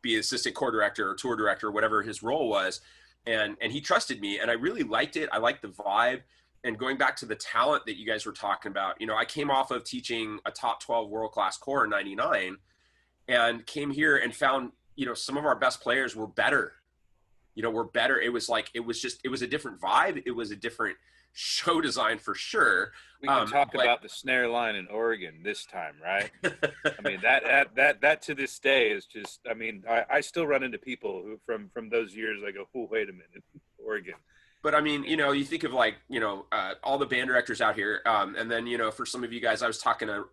be assistant core director or tour director, whatever his role was. And he trusted me, and I really liked it. I liked the vibe. And going back to the talent that you guys were talking about, I came off of teaching a top 12 world-class corps in 99 and came here and found, some of our best players were better. Were better. It was a different vibe. It was a different show design for sure. We can talk about the snare line in Oregon this time, right? I mean, that to this day is just, I still run into people who from those years, I go, oh, wait a minute, Oregon. But you think of all the band directors out here. And then, for some of you guys, I was talking to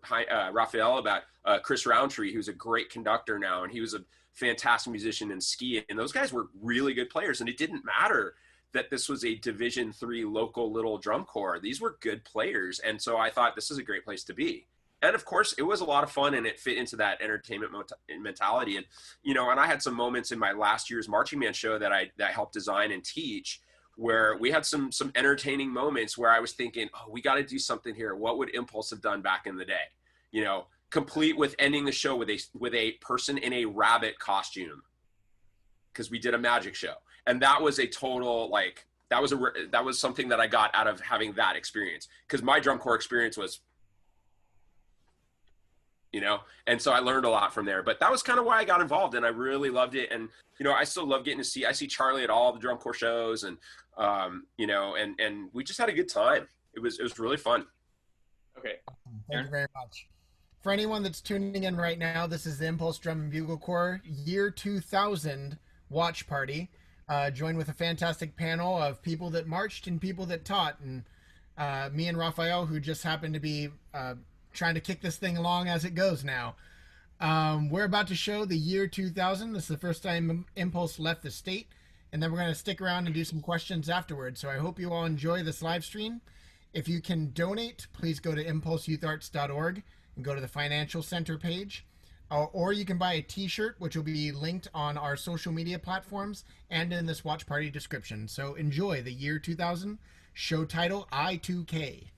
Rafael about Chris Roundtree, who's a great conductor now. And he was a fantastic musician in ski. And those guys were really good players. And it didn't matter that this was a Division III local little drum corps. These were good players. And so I thought this is a great place to be. And of course it was a lot of fun, and it fit into that entertainment mentality. And, and I had some moments in my last year's marching band show that I helped design and teach, where we had some entertaining moments where I was thinking, oh, we got to do something here. What would Impulse have done back in the day? Complete with ending the show with a person in a rabbit costume, because we did a magic show. And that was a total, that was something that I got out of having that experience, because my drum corps experience was, and so I learned a lot from there. But that was kind of why I got involved, and I really loved it. And, I still love getting to see Charlie at all the drum corps shows, and, and we just had a good time. It was really fun. Okay. Thank you very much. For anyone that's tuning in right now, this is the Impulse Drum and Bugle Corps Year 2000 watch party. Joined with a fantastic panel of people that marched and people that taught, and me and Rafael, who just happened to be trying to kick this thing along as it goes now. We're about to show the year 2000. This is the first time Impulse left the state, and then we're going to stick around and do some questions afterwards. So I hope you all enjoy this live stream. If you can donate, please go to impulseyouthArts.org and go to the financial center page. Or you can buy a t-shirt, which will be linked on our social media platforms and in this watch party description. So enjoy the year 2000, show title I2K.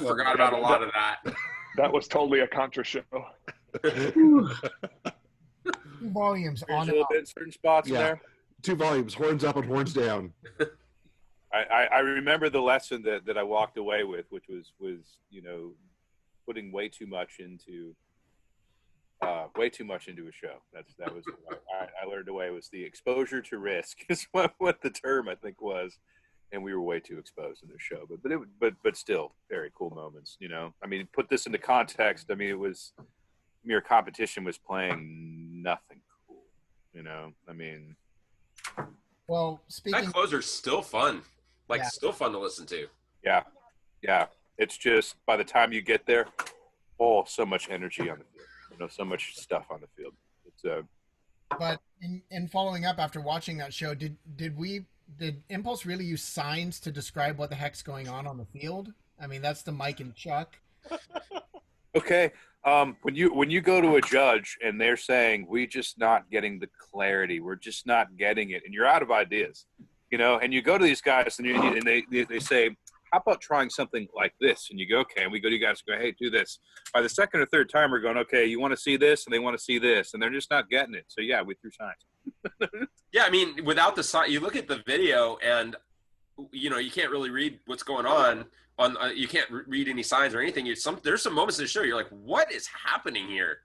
I forgot about a lot of that. That was totally a contra show. 2 volumes There's on a and little off. bit in certain spots in Yeah. there. 2 volumes, horns up and horns down. I remember the lesson that I walked away with, which was putting way too much into a show. That was what I learned away, was the exposure to risk is what the term I think was, and we were way too exposed in the show. But still very cool moments. I mean, put this into context. I mean, it was mere competition was playing nothing cool. I mean. Well, speaking. That closer's still fun. Yeah. Still fun to listen to. Yeah. It's just by the time you get there, so much energy on the field. So much stuff on the field. It's But in following up after watching that show, did Impulse really use signs to describe what the heck's going on the field? I mean, that's the Mike and Chuck. okay. When you go to a judge and they're saying we're just not getting the clarity, we're just not getting it, and you're out of ideas, and you go to these guys and they say, how about trying something like this? And you go, okay, and we go to you guys and go, hey, do this. By the second or third time, we're going, okay, you want to see this, and they want to see this, and they're just not getting it. So yeah, we threw signs. Yeah, I mean, without the sign, you look at the video and you can't really read what's going on. You can't read any signs or anything. There's some moments in the show you're like, what is happening here?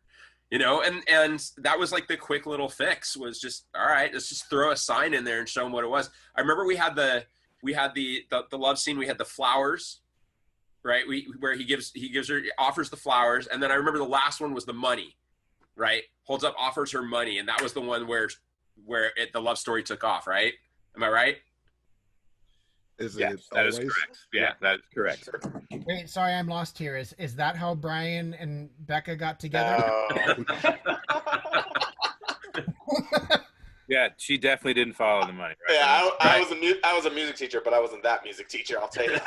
And that was like the quick little fix was just, all right, let's just throw a sign in there and show them what it was. I remember we had the love scene. We had the flowers, right? Where he offers the flowers. And then I remember the last one was the money, right? Holds up, offers her money. And that was the one where the love story took off, right? Am I right? That is correct. Yeah, that is correct. Wait, sorry, I'm lost here. Is that how Brian and Becca got together? Yeah, she definitely didn't follow the money. Right? Yeah, I was a music teacher, but I wasn't that music teacher. I'll tell you.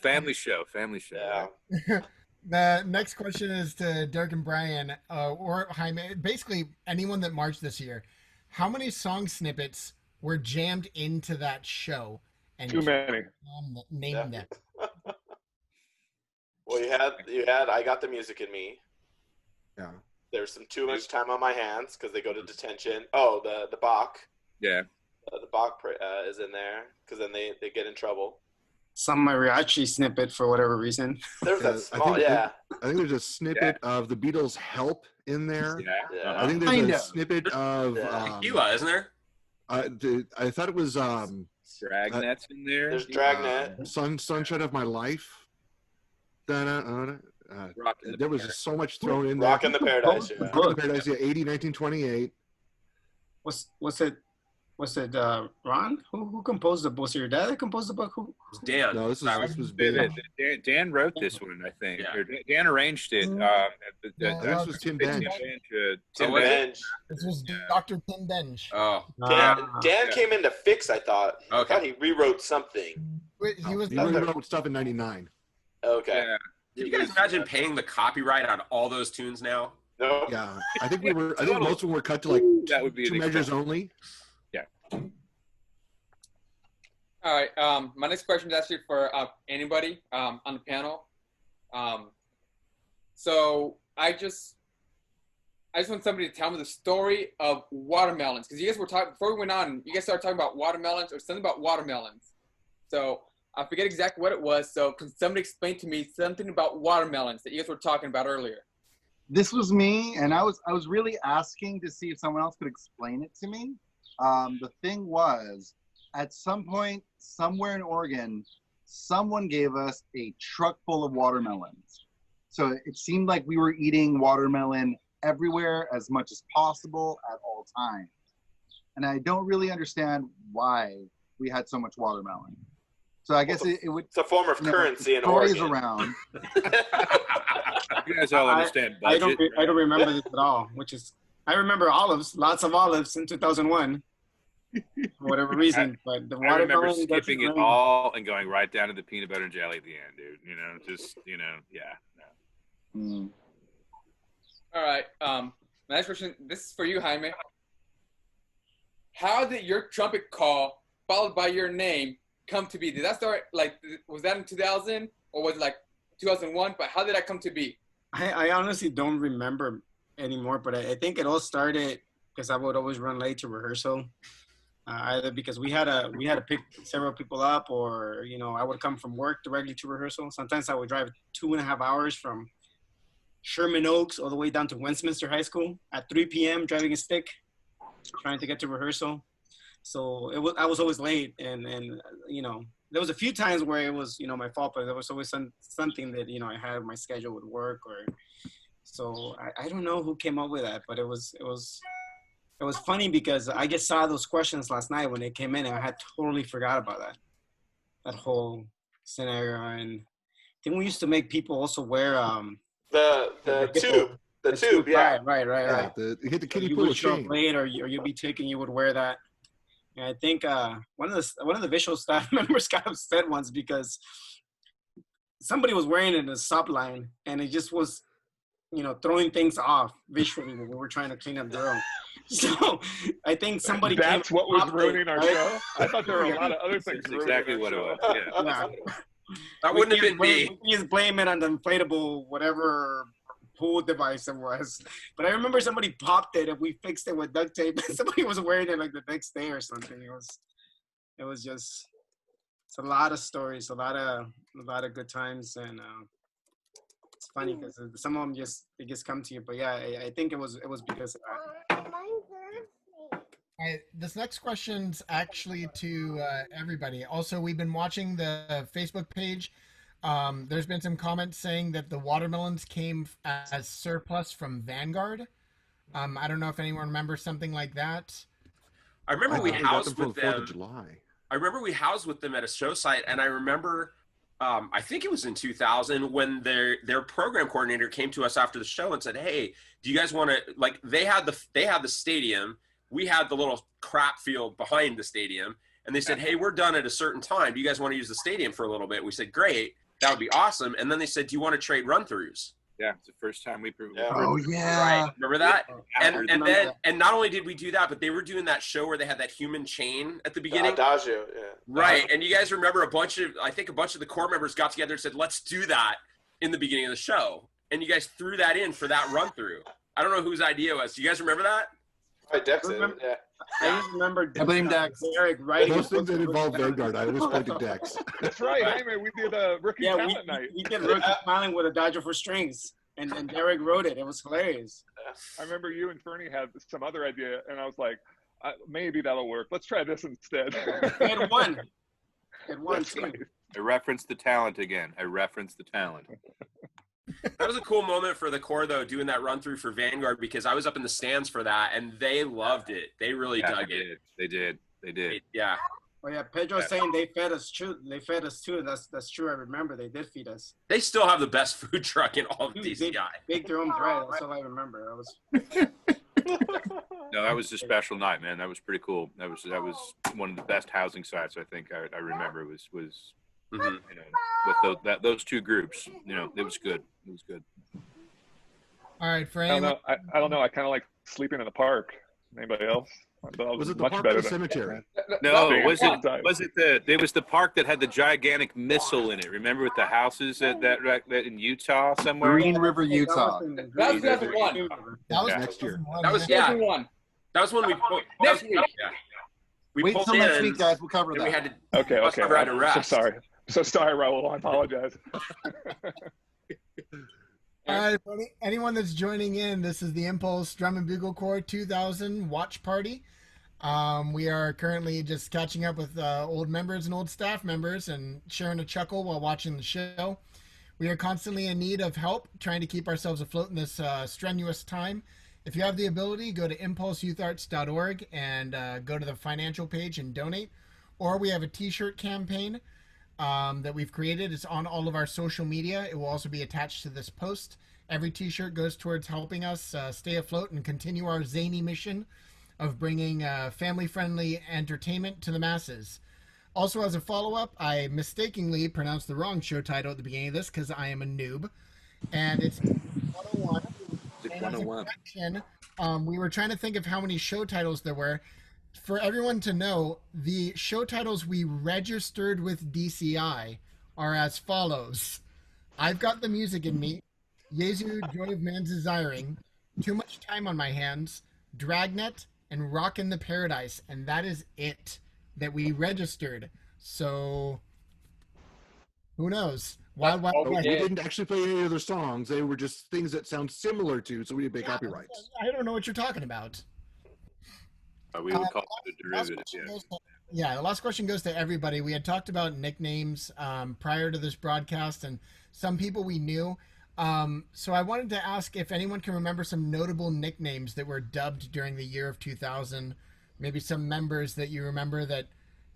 Family show. Yeah. The next question is to Dirk and Brian, or Jaime, basically anyone that marched this year. How many song snippets were jammed into that show? And too many. Name them. Well, you had I Got the Music in Me. Yeah. There's some too much time on my hands because they go to detention. Oh, the Bach. Yeah. The Bach is in there because then they get in trouble. Some mariachi snippet for whatever reason. There's that small, I think there's a snippet of the Beatles' Help in there. Yeah. I think there's a snippet of Tequila, isn't there? I thought it was Dragnet's in there. There's Dragnet. Sunshine of My Life. There was just so much thrown in there. Rock in the Paradise. Yeah. Rock in the Paradise, 1928. Was it Ron? Who composed the book? Was it your dad that composed the book? Who? Dan. No, this was big. Dan wrote this one, I think. Yeah. Or Dan arranged it. This was Tim Bench. Tim Bench. This was Dr. Tim Bench. Oh. Dan came in to fix, I thought. Okay. I thought he rewrote something. He wrote stuff in 99. Okay. Yeah. Can you guys imagine paying the copyright on all those tunes now? No. Yeah, I think most of them were cut to like that would be two measures only. Yeah. All right. My next question is actually for anybody on the panel. So I just want somebody to tell me the story of watermelons, because you guys were talking before we went on. You guys started talking about watermelons or something about watermelons. So I forget exactly what it was. So can somebody explain to me something about watermelons that you guys were talking about earlier? This was me, and I was really asking to see if someone else could explain it to me. The thing was, at some point, somewhere in Oregon, someone gave us a truck full of watermelons. So it seemed like we were eating watermelon everywhere as much as possible at all times. And I don't really understand why we had so much watermelon. So I guess it would. It's a form of currency in Oregon. Around. You guys all understand budget. I don't remember this at all. I remember olives, lots of olives in 2001, for whatever reason. But the I remember watermelon skipping it all and going right down to the peanut butter and jelly at the end, dude. No. All right. My next question. This is for you, Jaime. How did your trumpet call, followed by your name, come to be? Did that start like, was that in 2000 or was it like 2001? But how did that come to be? I honestly don't remember anymore, but I think it all started because I would always run late to rehearsal. Either because we had to pick several people up, or I would come from work directly to rehearsal. Sometimes I would drive 2.5 hours from Sherman Oaks all the way down to Westminster High School at 3 p.m. driving a stick, trying to get to rehearsal. So I was always late, and there was a few times where it was my fault, but there was always something that I had my schedule with work, or so I don't know who came up with that, but it was funny because I just saw those questions last night when they came in, and I had totally forgot about that whole scenario. And I think we used to make people also wear the tube, yeah. Right. You hit the kiddie You pool would of show shame. up late, or you'd be taken, you would wear that. And I think one of the visual staff members got upset once because somebody was wearing it in a sub line, and it just was throwing things off visually when we were trying to clean up the room. So I think somebody That's what was ruining our right? show. I thought there were a lot of other things. That's exactly what it was. Yeah. That wouldn't have been me. We just blame it on the inflatable whatever pool device it was. But I remember somebody popped it and we fixed it with duct tape. Somebody was wearing it like the next day or something. It was just, it's a lot of stories, a lot of good times, and it's funny because some of them they just come to you. But yeah, I think it was because of that. All right, this next question's actually to everybody. Also, we've been watching the Facebook page. There's been some comments saying that the watermelons came as surplus from Vanguard. I don't know if anyone remembers something like that. I remember we housed with them. 4th of July. I remember we housed with them at a show site, and I remember, I think it was in 2000 when their program coordinator came to us after the show and said, "Hey, do you guys want to like?" They had the stadium. We had the little crap field behind the stadium, and they said, "Hey, we're done at a certain time. Do you guys want to use the stadium for a little bit?" We said, "Great, that would be awesome." And then they said, "Do you want to trade run-throughs?" Yeah, it's the first time we proved. Oh yeah. Right. Remember that? Yeah. And not only did we do that, but they were doing that show where they had that human chain at the beginning. Adagio, yeah. Right. And you guys remember I think a bunch of the core members got together and said, "Let's do that in the beginning of the show." And you guys threw that in for that run through. I don't know whose idea it was. Do you guys remember that? Right, Dexter, yeah. I just remember I blame Dex. Derek writing Most things that involve Vanguard, I always point to Dex. That's right. Hey, man, we did a rookie talent night. we did rookie talent with a Dodger for strings, and Derek wrote it. It was hilarious. I remember you and Fernie had some other idea, and I was like, maybe that'll work. Let's try this instead. It won. It won too. Nice. I referenced the talent again. That was a cool moment for the core, though, doing that run through for Vanguard, because I was up in the stands for that, and they loved it. They really dug it. They did. Yeah. Oh yeah, Pedro's saying they fed us too. That's true. I remember they did feed us. They still have the best food truck in all of DCI. They baked their own bread. That's all I remember. No, that was a special night, man. That was pretty cool. That was one of the best housing sites I think I remember. Was Mm-hmm. with those two groups. It was good. It was good. All right, for I anyone, don't know. I kind of like sleeping in the park. Anybody else? Was it the much park better or the than- cemetery? No, Being was outside. it was the park that had the gigantic missile in it? Remember with the houses that in Utah somewhere? Green River, Utah. That was 2001. that was Yeah. Next year. That was yeah. 2001. That was when we pulled. Next week. We Wait pulled till in, next week, guys. We'll cover and that. we had to. Okay. Bus driver had to I'm rest. so sorry, Raul. I apologize. All right, everybody. Anyone that's joining in, this is the Impulse Drum and Bugle Corps 2000 watch party. We are currently just catching up with old members and old staff members and sharing a chuckle while watching the show. We are constantly in need of help trying to keep ourselves afloat in this strenuous time. If you have the ability, go to impulseyouthArts.org and go to the financial page and donate. Or we have a t-shirt campaign that we've created. It's on all of our social media. It will also be attached to this post. Every t-shirt goes towards helping us stay afloat and continue our zany mission of bringing family-friendly entertainment to the masses. Also, as a follow-up, I mistakenly pronounced the wrong show title at the beginning of this because I am a noob. And it's 101. And as a correction, we were trying to think of how many show titles there were. for everyone to know, the show titles we registered with DCI are as follows. I've Got the Music in Me, Jesu, Joy of Man's Desiring, Too Much Time on My Hands, Dragnet, and Rockin' the Paradise. And that is it that we registered. So, who knows? Wild Wild We West. didn't actually play any of their songs. They were just things that sound similar to, so we didn't pay copyrights. I don't know what you're talking about. We would call it a derivative. Yeah, the last question goes to everybody. We had talked about nicknames prior to this broadcast, and some people we knew. So I wanted to ask if anyone can remember some notable nicknames that were dubbed during the year of 2000. Maybe some members that you remember that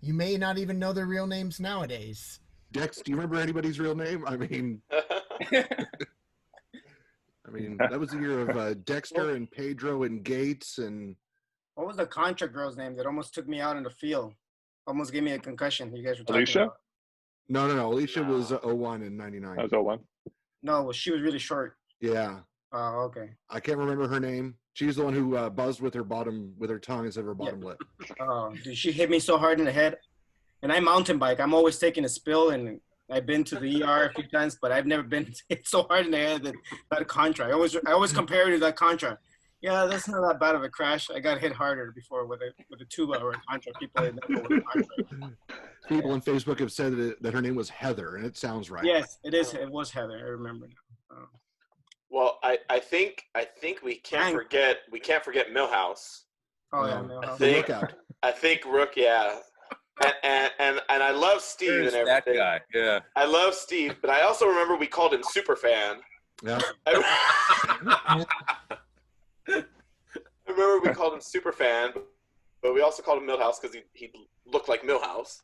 you may not even know their real names nowadays. Dex, do you remember anybody's real name? I mean, that was the year of Dexter and Pedro and Gates and. What was the Contra girl's name that almost took me out in the field? Almost gave me a concussion. You guys were talking Alicia? about. No. Alicia was 01 and 99. That was 01. No, she was really short. Yeah. Oh, okay. I can't remember her name. She's the one who buzzed with her tongue instead of her bottom lip. Oh, dude, she hit me so hard in the head. And I mountain bike. I'm always taking a spill, and I've been to the ER a few times, but I've never been hit so hard in the head that Contra. I always compare it to that Contra. Yeah, that's not that bad of a crash. I got hit harder before with a tuba or a Contra. People had never with a Contra. People on Facebook have said that her name was Heather, and it sounds right. Yes, it is. It was Heather. I remember now. Well, I think we can't forget Millhouse. Oh yeah, Millhouse. I think Rook, yeah. And I love Steve There's and everything. That guy, yeah. I love Steve, but I also remember we called him Superfan. Yeah. I remember we called him Superfan, but we also called him Millhouse because he looked like Millhouse.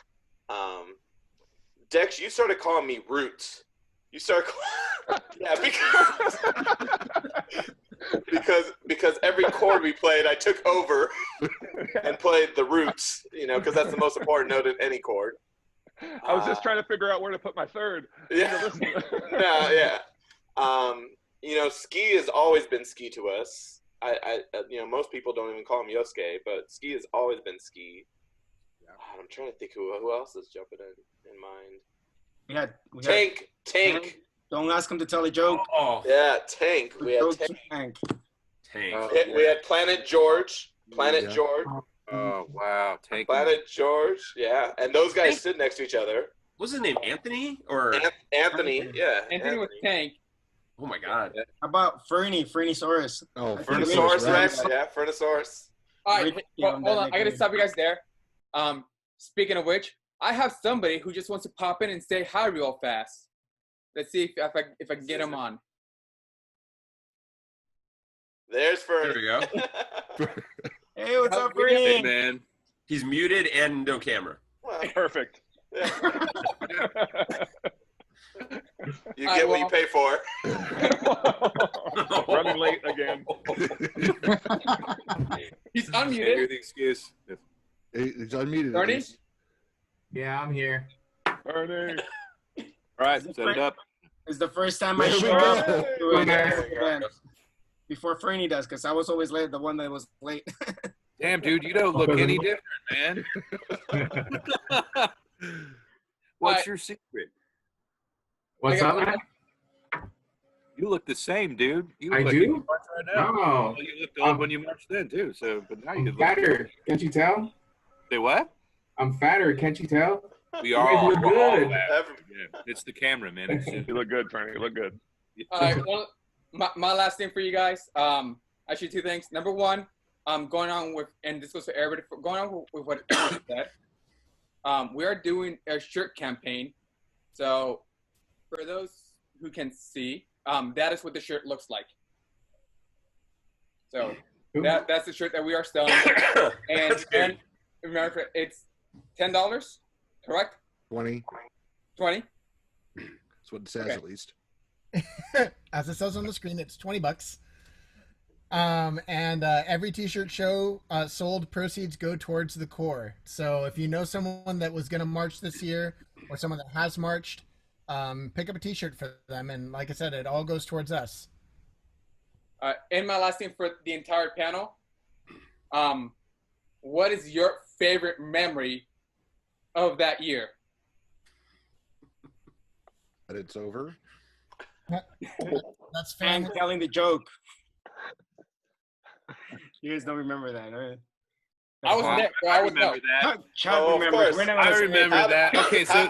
Dex, you started calling me Roots. You started yeah, because every chord we played, I took over and played the roots, because that's the most important note in any chord. I was just trying to figure out where to put my third. Yeah. Yeah. Ski has always been Ski to us. I most people don't even call him Yosuke, but Ski has always been Ski. I'm trying to think who else is jumping in mind. We had Tank. Don't ask him to tell a joke. Oh. Yeah, Tank. We had Tank. We had Planet George. George. Oh, wow. Tank. Planet George. Yeah. And those guys stood next to each other. What's his name? Anthony? Or Anthony. Yeah. Anthony with Tank. Oh, my God. How about Ferniesaurus? Oh, Fernosaurus Rex. Yeah, Fernosaurus. All right. Hold on. I got to stop you guys there. Speaking of which, I have somebody who just wants to pop in and say hi real fast. Let's see if I can get him on. There's Fernie. There we go. Hey, what's up, Fernie? Hey, man. He's muted and no camera. Well, perfect. Yeah. You get what you pay for. Running late again. He's Can't unmuted. hear the excuse. He's unmuted. Bernie? Yeah, I'm here. Bernie. All right, set it up. It's the first time I There we show up go. to an event before Fernie does, because I was always late, the one that was late. Damn, dude, you don't look any different, man. What's your secret? What's up, man? You look the same, dude. You look I like do? you march right now. No. Well, you looked old when you marched then, too. So, but now you I'm look fatter. Can't you tell? Say what? I'm fatter. Can't you tell? We You are guys all, look we're all good. fat. Yeah, it's the camera, man. It's just, You look good, Bernie. You look good. All right. Well, my last thing for you guys. Actually, two things. Number one, going on with, and this goes for everybody. Going on with what Aaron said. We are doing a shirt campaign. So, for those who can see, that is what the shirt looks like. So that's the shirt that we are selling, and remember, it's $10, correct? 20. 20. That's what it says, Okay. at least. As it says on the screen, it's $20. And every t-shirt show sold proceeds go towards the core. So if you know someone that was going to march this year or someone that has marched, pick up a t-shirt for them. And like I said, it all goes towards us. And my last thing for the entire panel, what is your favorite memory of that year? But it's over. That's And family. telling the joke. You guys don't remember that, right? I wasn't there, so I would know. remember that. Chuck Oh, of remembers. course. We're not gonna I say remember it. that. Okay, so how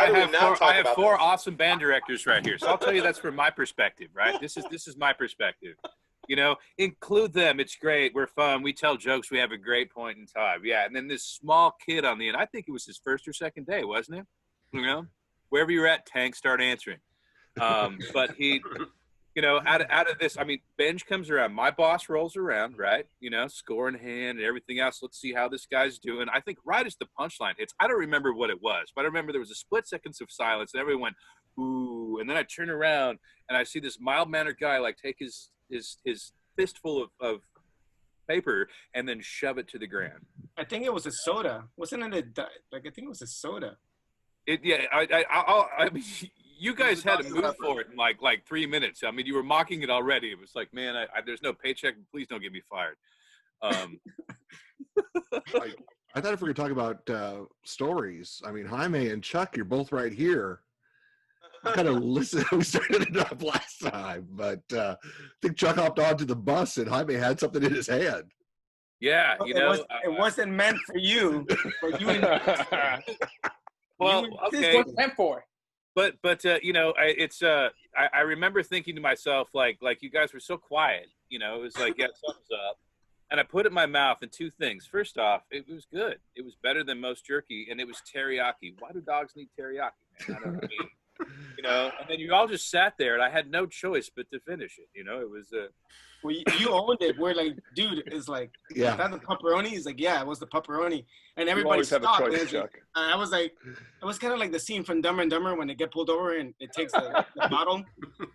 do we not talk I have about four this? awesome band directors right here. So I'll tell you that's from my perspective, right? This is my perspective. You know, include them. It's great. We're fun. We tell jokes. We have a great point in time. Yeah, and then this small kid on the end. I think it was his first or second day, wasn't it? You know, wherever you're at, Tank, start answering. But he, you know, out of this, I mean, Benj comes around. My boss rolls around, right? You know, score in hand and everything else. Let's see how this guy's doing. I think right as the punchline hits, I don't remember what it was, but I remember there was a split seconds of silence and everyone went, ooh. And then I turn around and I see this mild-mannered guy like take his fistful of paper and then shove it to the ground. I think it was a soda. Wasn't it I think it was a soda. I mean, you guys had to move for it in like 3 minutes. I mean, you were mocking it already. It was like, man, there's no paycheck. Please don't get me fired. I thought if we were talking about stories, I mean, Jaime and Chuck, you're both right here. I kind of listened. We started it up last time, but I think Chuck hopped onto the bus and Jaime had something in his hand. Yeah, you know, it wasn't meant for you. But you well, This okay. is what it's meant for. But you know, I remember thinking to myself, like you guys were so quiet. You know, it was like, yeah, something's up. And I put it in my mouth, and two things. First off, it was good. It was better than most jerky, and it was teriyaki. Why do dogs need teriyaki, man? I don't know. You know, and then you all just sat there, and I had no choice but to finish it. You know, it was well, you owned it. We're like, dude, it's like, Yeah. is that the pepperoni? He's like, yeah, it was the pepperoni. And You everybody always have a stopped. choice, And it's like- Chuck. I was like, it was kind of like the scene from Dumber and Dumber when they get pulled over and it takes the bottle.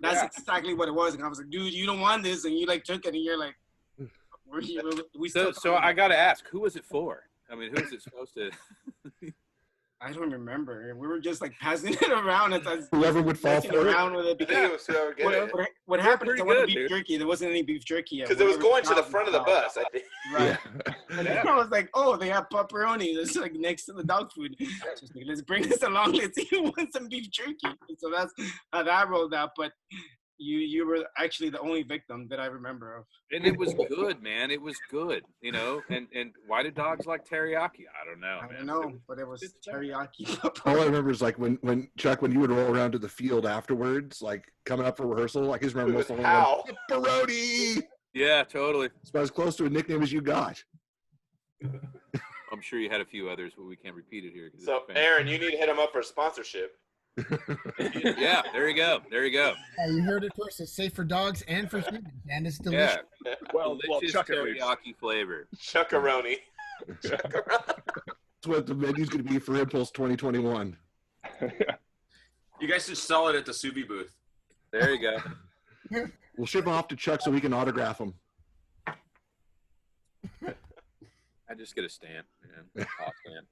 That's Yeah. exactly what it was. And I was like, dude, you don't want this. And you like took it and you're like, we still. so I got to ask, who was it for? I mean, who was it supposed to? I don't remember. We were just like passing it around and Whoever would fall messing for it. around with it. I think it was whoever get it. What happened is pretty I wanted good, beef dude. jerky. There wasn't any beef jerky yet. Because it was Whatever going to the stopped, front of the stopped. bus, I think. Right. And then I was like, oh, they have pepperoni. That's like next to the dog food. Just like, let's bring this along. Let's see who wants some beef jerky. And so that's how that rolled out. But you were actually the only victim that I remember of. And it was good, man. It was good, you know. And why do dogs like teriyaki? I don't know. I man. don't know, but it was teriyaki. All I remember is like when Chuck, when you would roll around to the field afterwards, like coming up for rehearsal, I just remember most of the How? pepperoni. Yeah, totally. It's about as close to a nickname as you got. I'm sure you had a few others, but we can't repeat it here. 'cause So, it's famous. Aaron, you need to hit him up for sponsorship. Yeah, there you go. There you go. You heard it first. It's safe for dogs and for humans, and it's delicious. Yeah. Well, Delicious Chuck at least. teriyaki flavor. Chuckaroni. Chuckaroni. That's what the menu's going to be for Impulse 2021. You guys should sell it at the Subi booth. There you go. We'll ship them off to Chuck so we can autograph them. I just get a stamp, man. Hot stamp.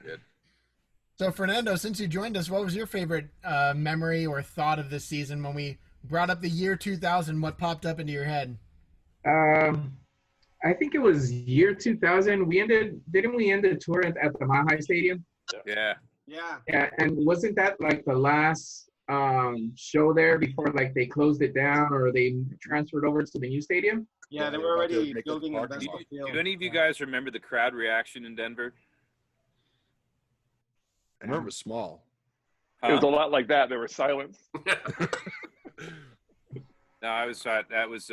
Good. So, Fernando, since you joined us, what was your favorite memory or thought of this season when we brought up the year 2000? What popped up into your head? I think it was year 2000. Didn't we end the tour at the Mejia Stadium? Yeah. Yeah. Yeah, and wasn't that like the last show there before like they closed it down or they transferred over to the new stadium? Yeah, they Yeah, were about to already make building a a parking basketball lot. field. Do any of you guys remember the crowd reaction in Denver? I remember it was small. It was a lot like that. There was silence. No, I was. That was.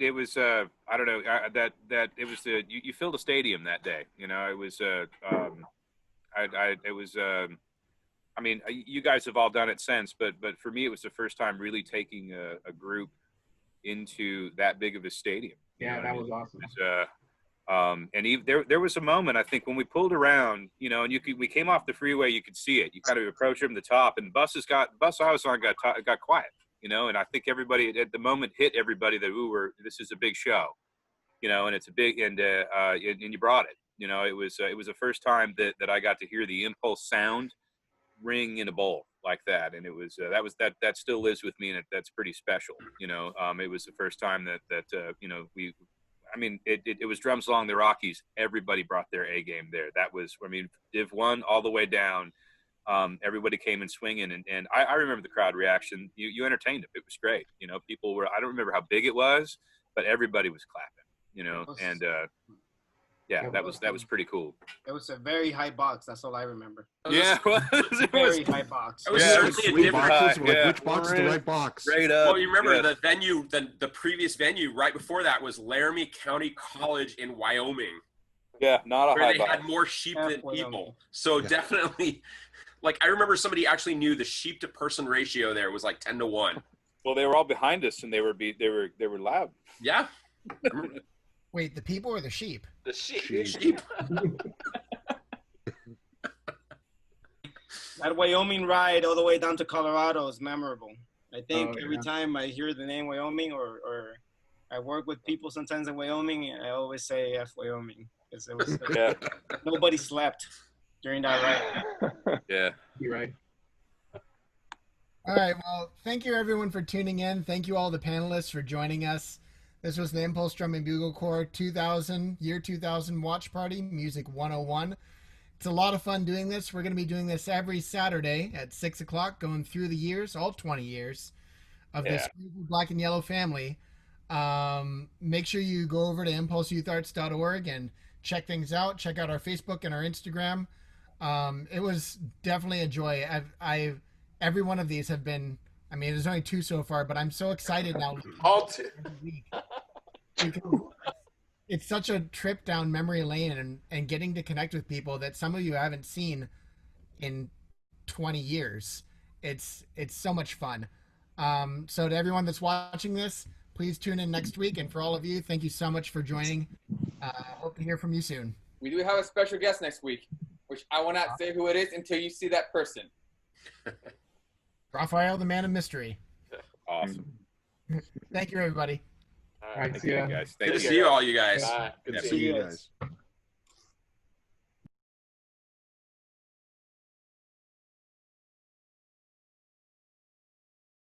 It was. I don't know. That it was. You filled a stadium that day. You know, it was. It was. I mean, you guys have all done it since, but for me, it was the first time really taking a group into that big of a stadium. Yeah, that was awesome. It was, and there was a moment, I think, when we pulled around, you know, and we came off the freeway, you could see it. You kind of approach from the top, and the bus I was on got quiet, you know, and I think everybody at the moment hit everybody that this is a big show, you know, and it's a big and you brought it, you know. It was the first time that I got to hear the Impulse sound ring in a bowl like that, and it was that still lives with me, and that's pretty special, you know. It was the first time that you know I mean, it was Drums Along the Rockies. Everybody brought their A game there. That was, I mean, Div 1 all the way down. Everybody came in swinging, and I remember the crowd reaction. You entertained them. It was great. You know, people were, I don't remember how big it was, but everybody was clapping, you know, and yeah, that was pretty cool. It was a very high box. That's all I remember. Yeah, it was very high box. It was certainly a different boxes. Like, which box is the right box? Straight up. Well, you remember the venue, the previous venue right before that was Laramie County College in Wyoming. Yeah, not a where high they box. had more sheep than people. So definitely, like I remember somebody actually knew the sheep to person ratio there was like 10-1. Well, they were all behind us, and they were loud. Yeah. Wait, the people or the sheep? The sheep. Sheep. That Wyoming ride all the way down to Colorado is memorable. I think every time I hear the name Wyoming or I work with people sometimes in Wyoming, I always say F Wyoming because it was nobody slept during that ride. Yeah, you're right. All right. Well, thank you everyone for tuning in. Thank you all the panelists for joining us. This was the Impulse Drum and Bugle Corps 2000 Watch Party Music 101. It's a lot of fun doing this. We're going to be doing this every Saturday at 6 o'clock, going through the years, all 20 years of this Black and Yellow family. Make sure you go over to impulseyoutharts.org and check things out. Check out our Facebook and our Instagram. It was definitely a joy. Every one of these have been, I mean, there's only 2 so far, but I'm so excited now. All 2. It's such a trip down memory lane and getting to connect with people that some of you haven't seen in 20 years. It's so much fun. So to everyone that's watching this, please tune in next week. And for all of you, thank you so much for joining. Hope to hear from you soon. We do have a special guest next week, which I will not say who it is until you see that person. Rafael, the man of mystery. Awesome. Thank you, everybody. All right, see ya. Guys. Good to see you all, you guys. Bye. Good to see you guys.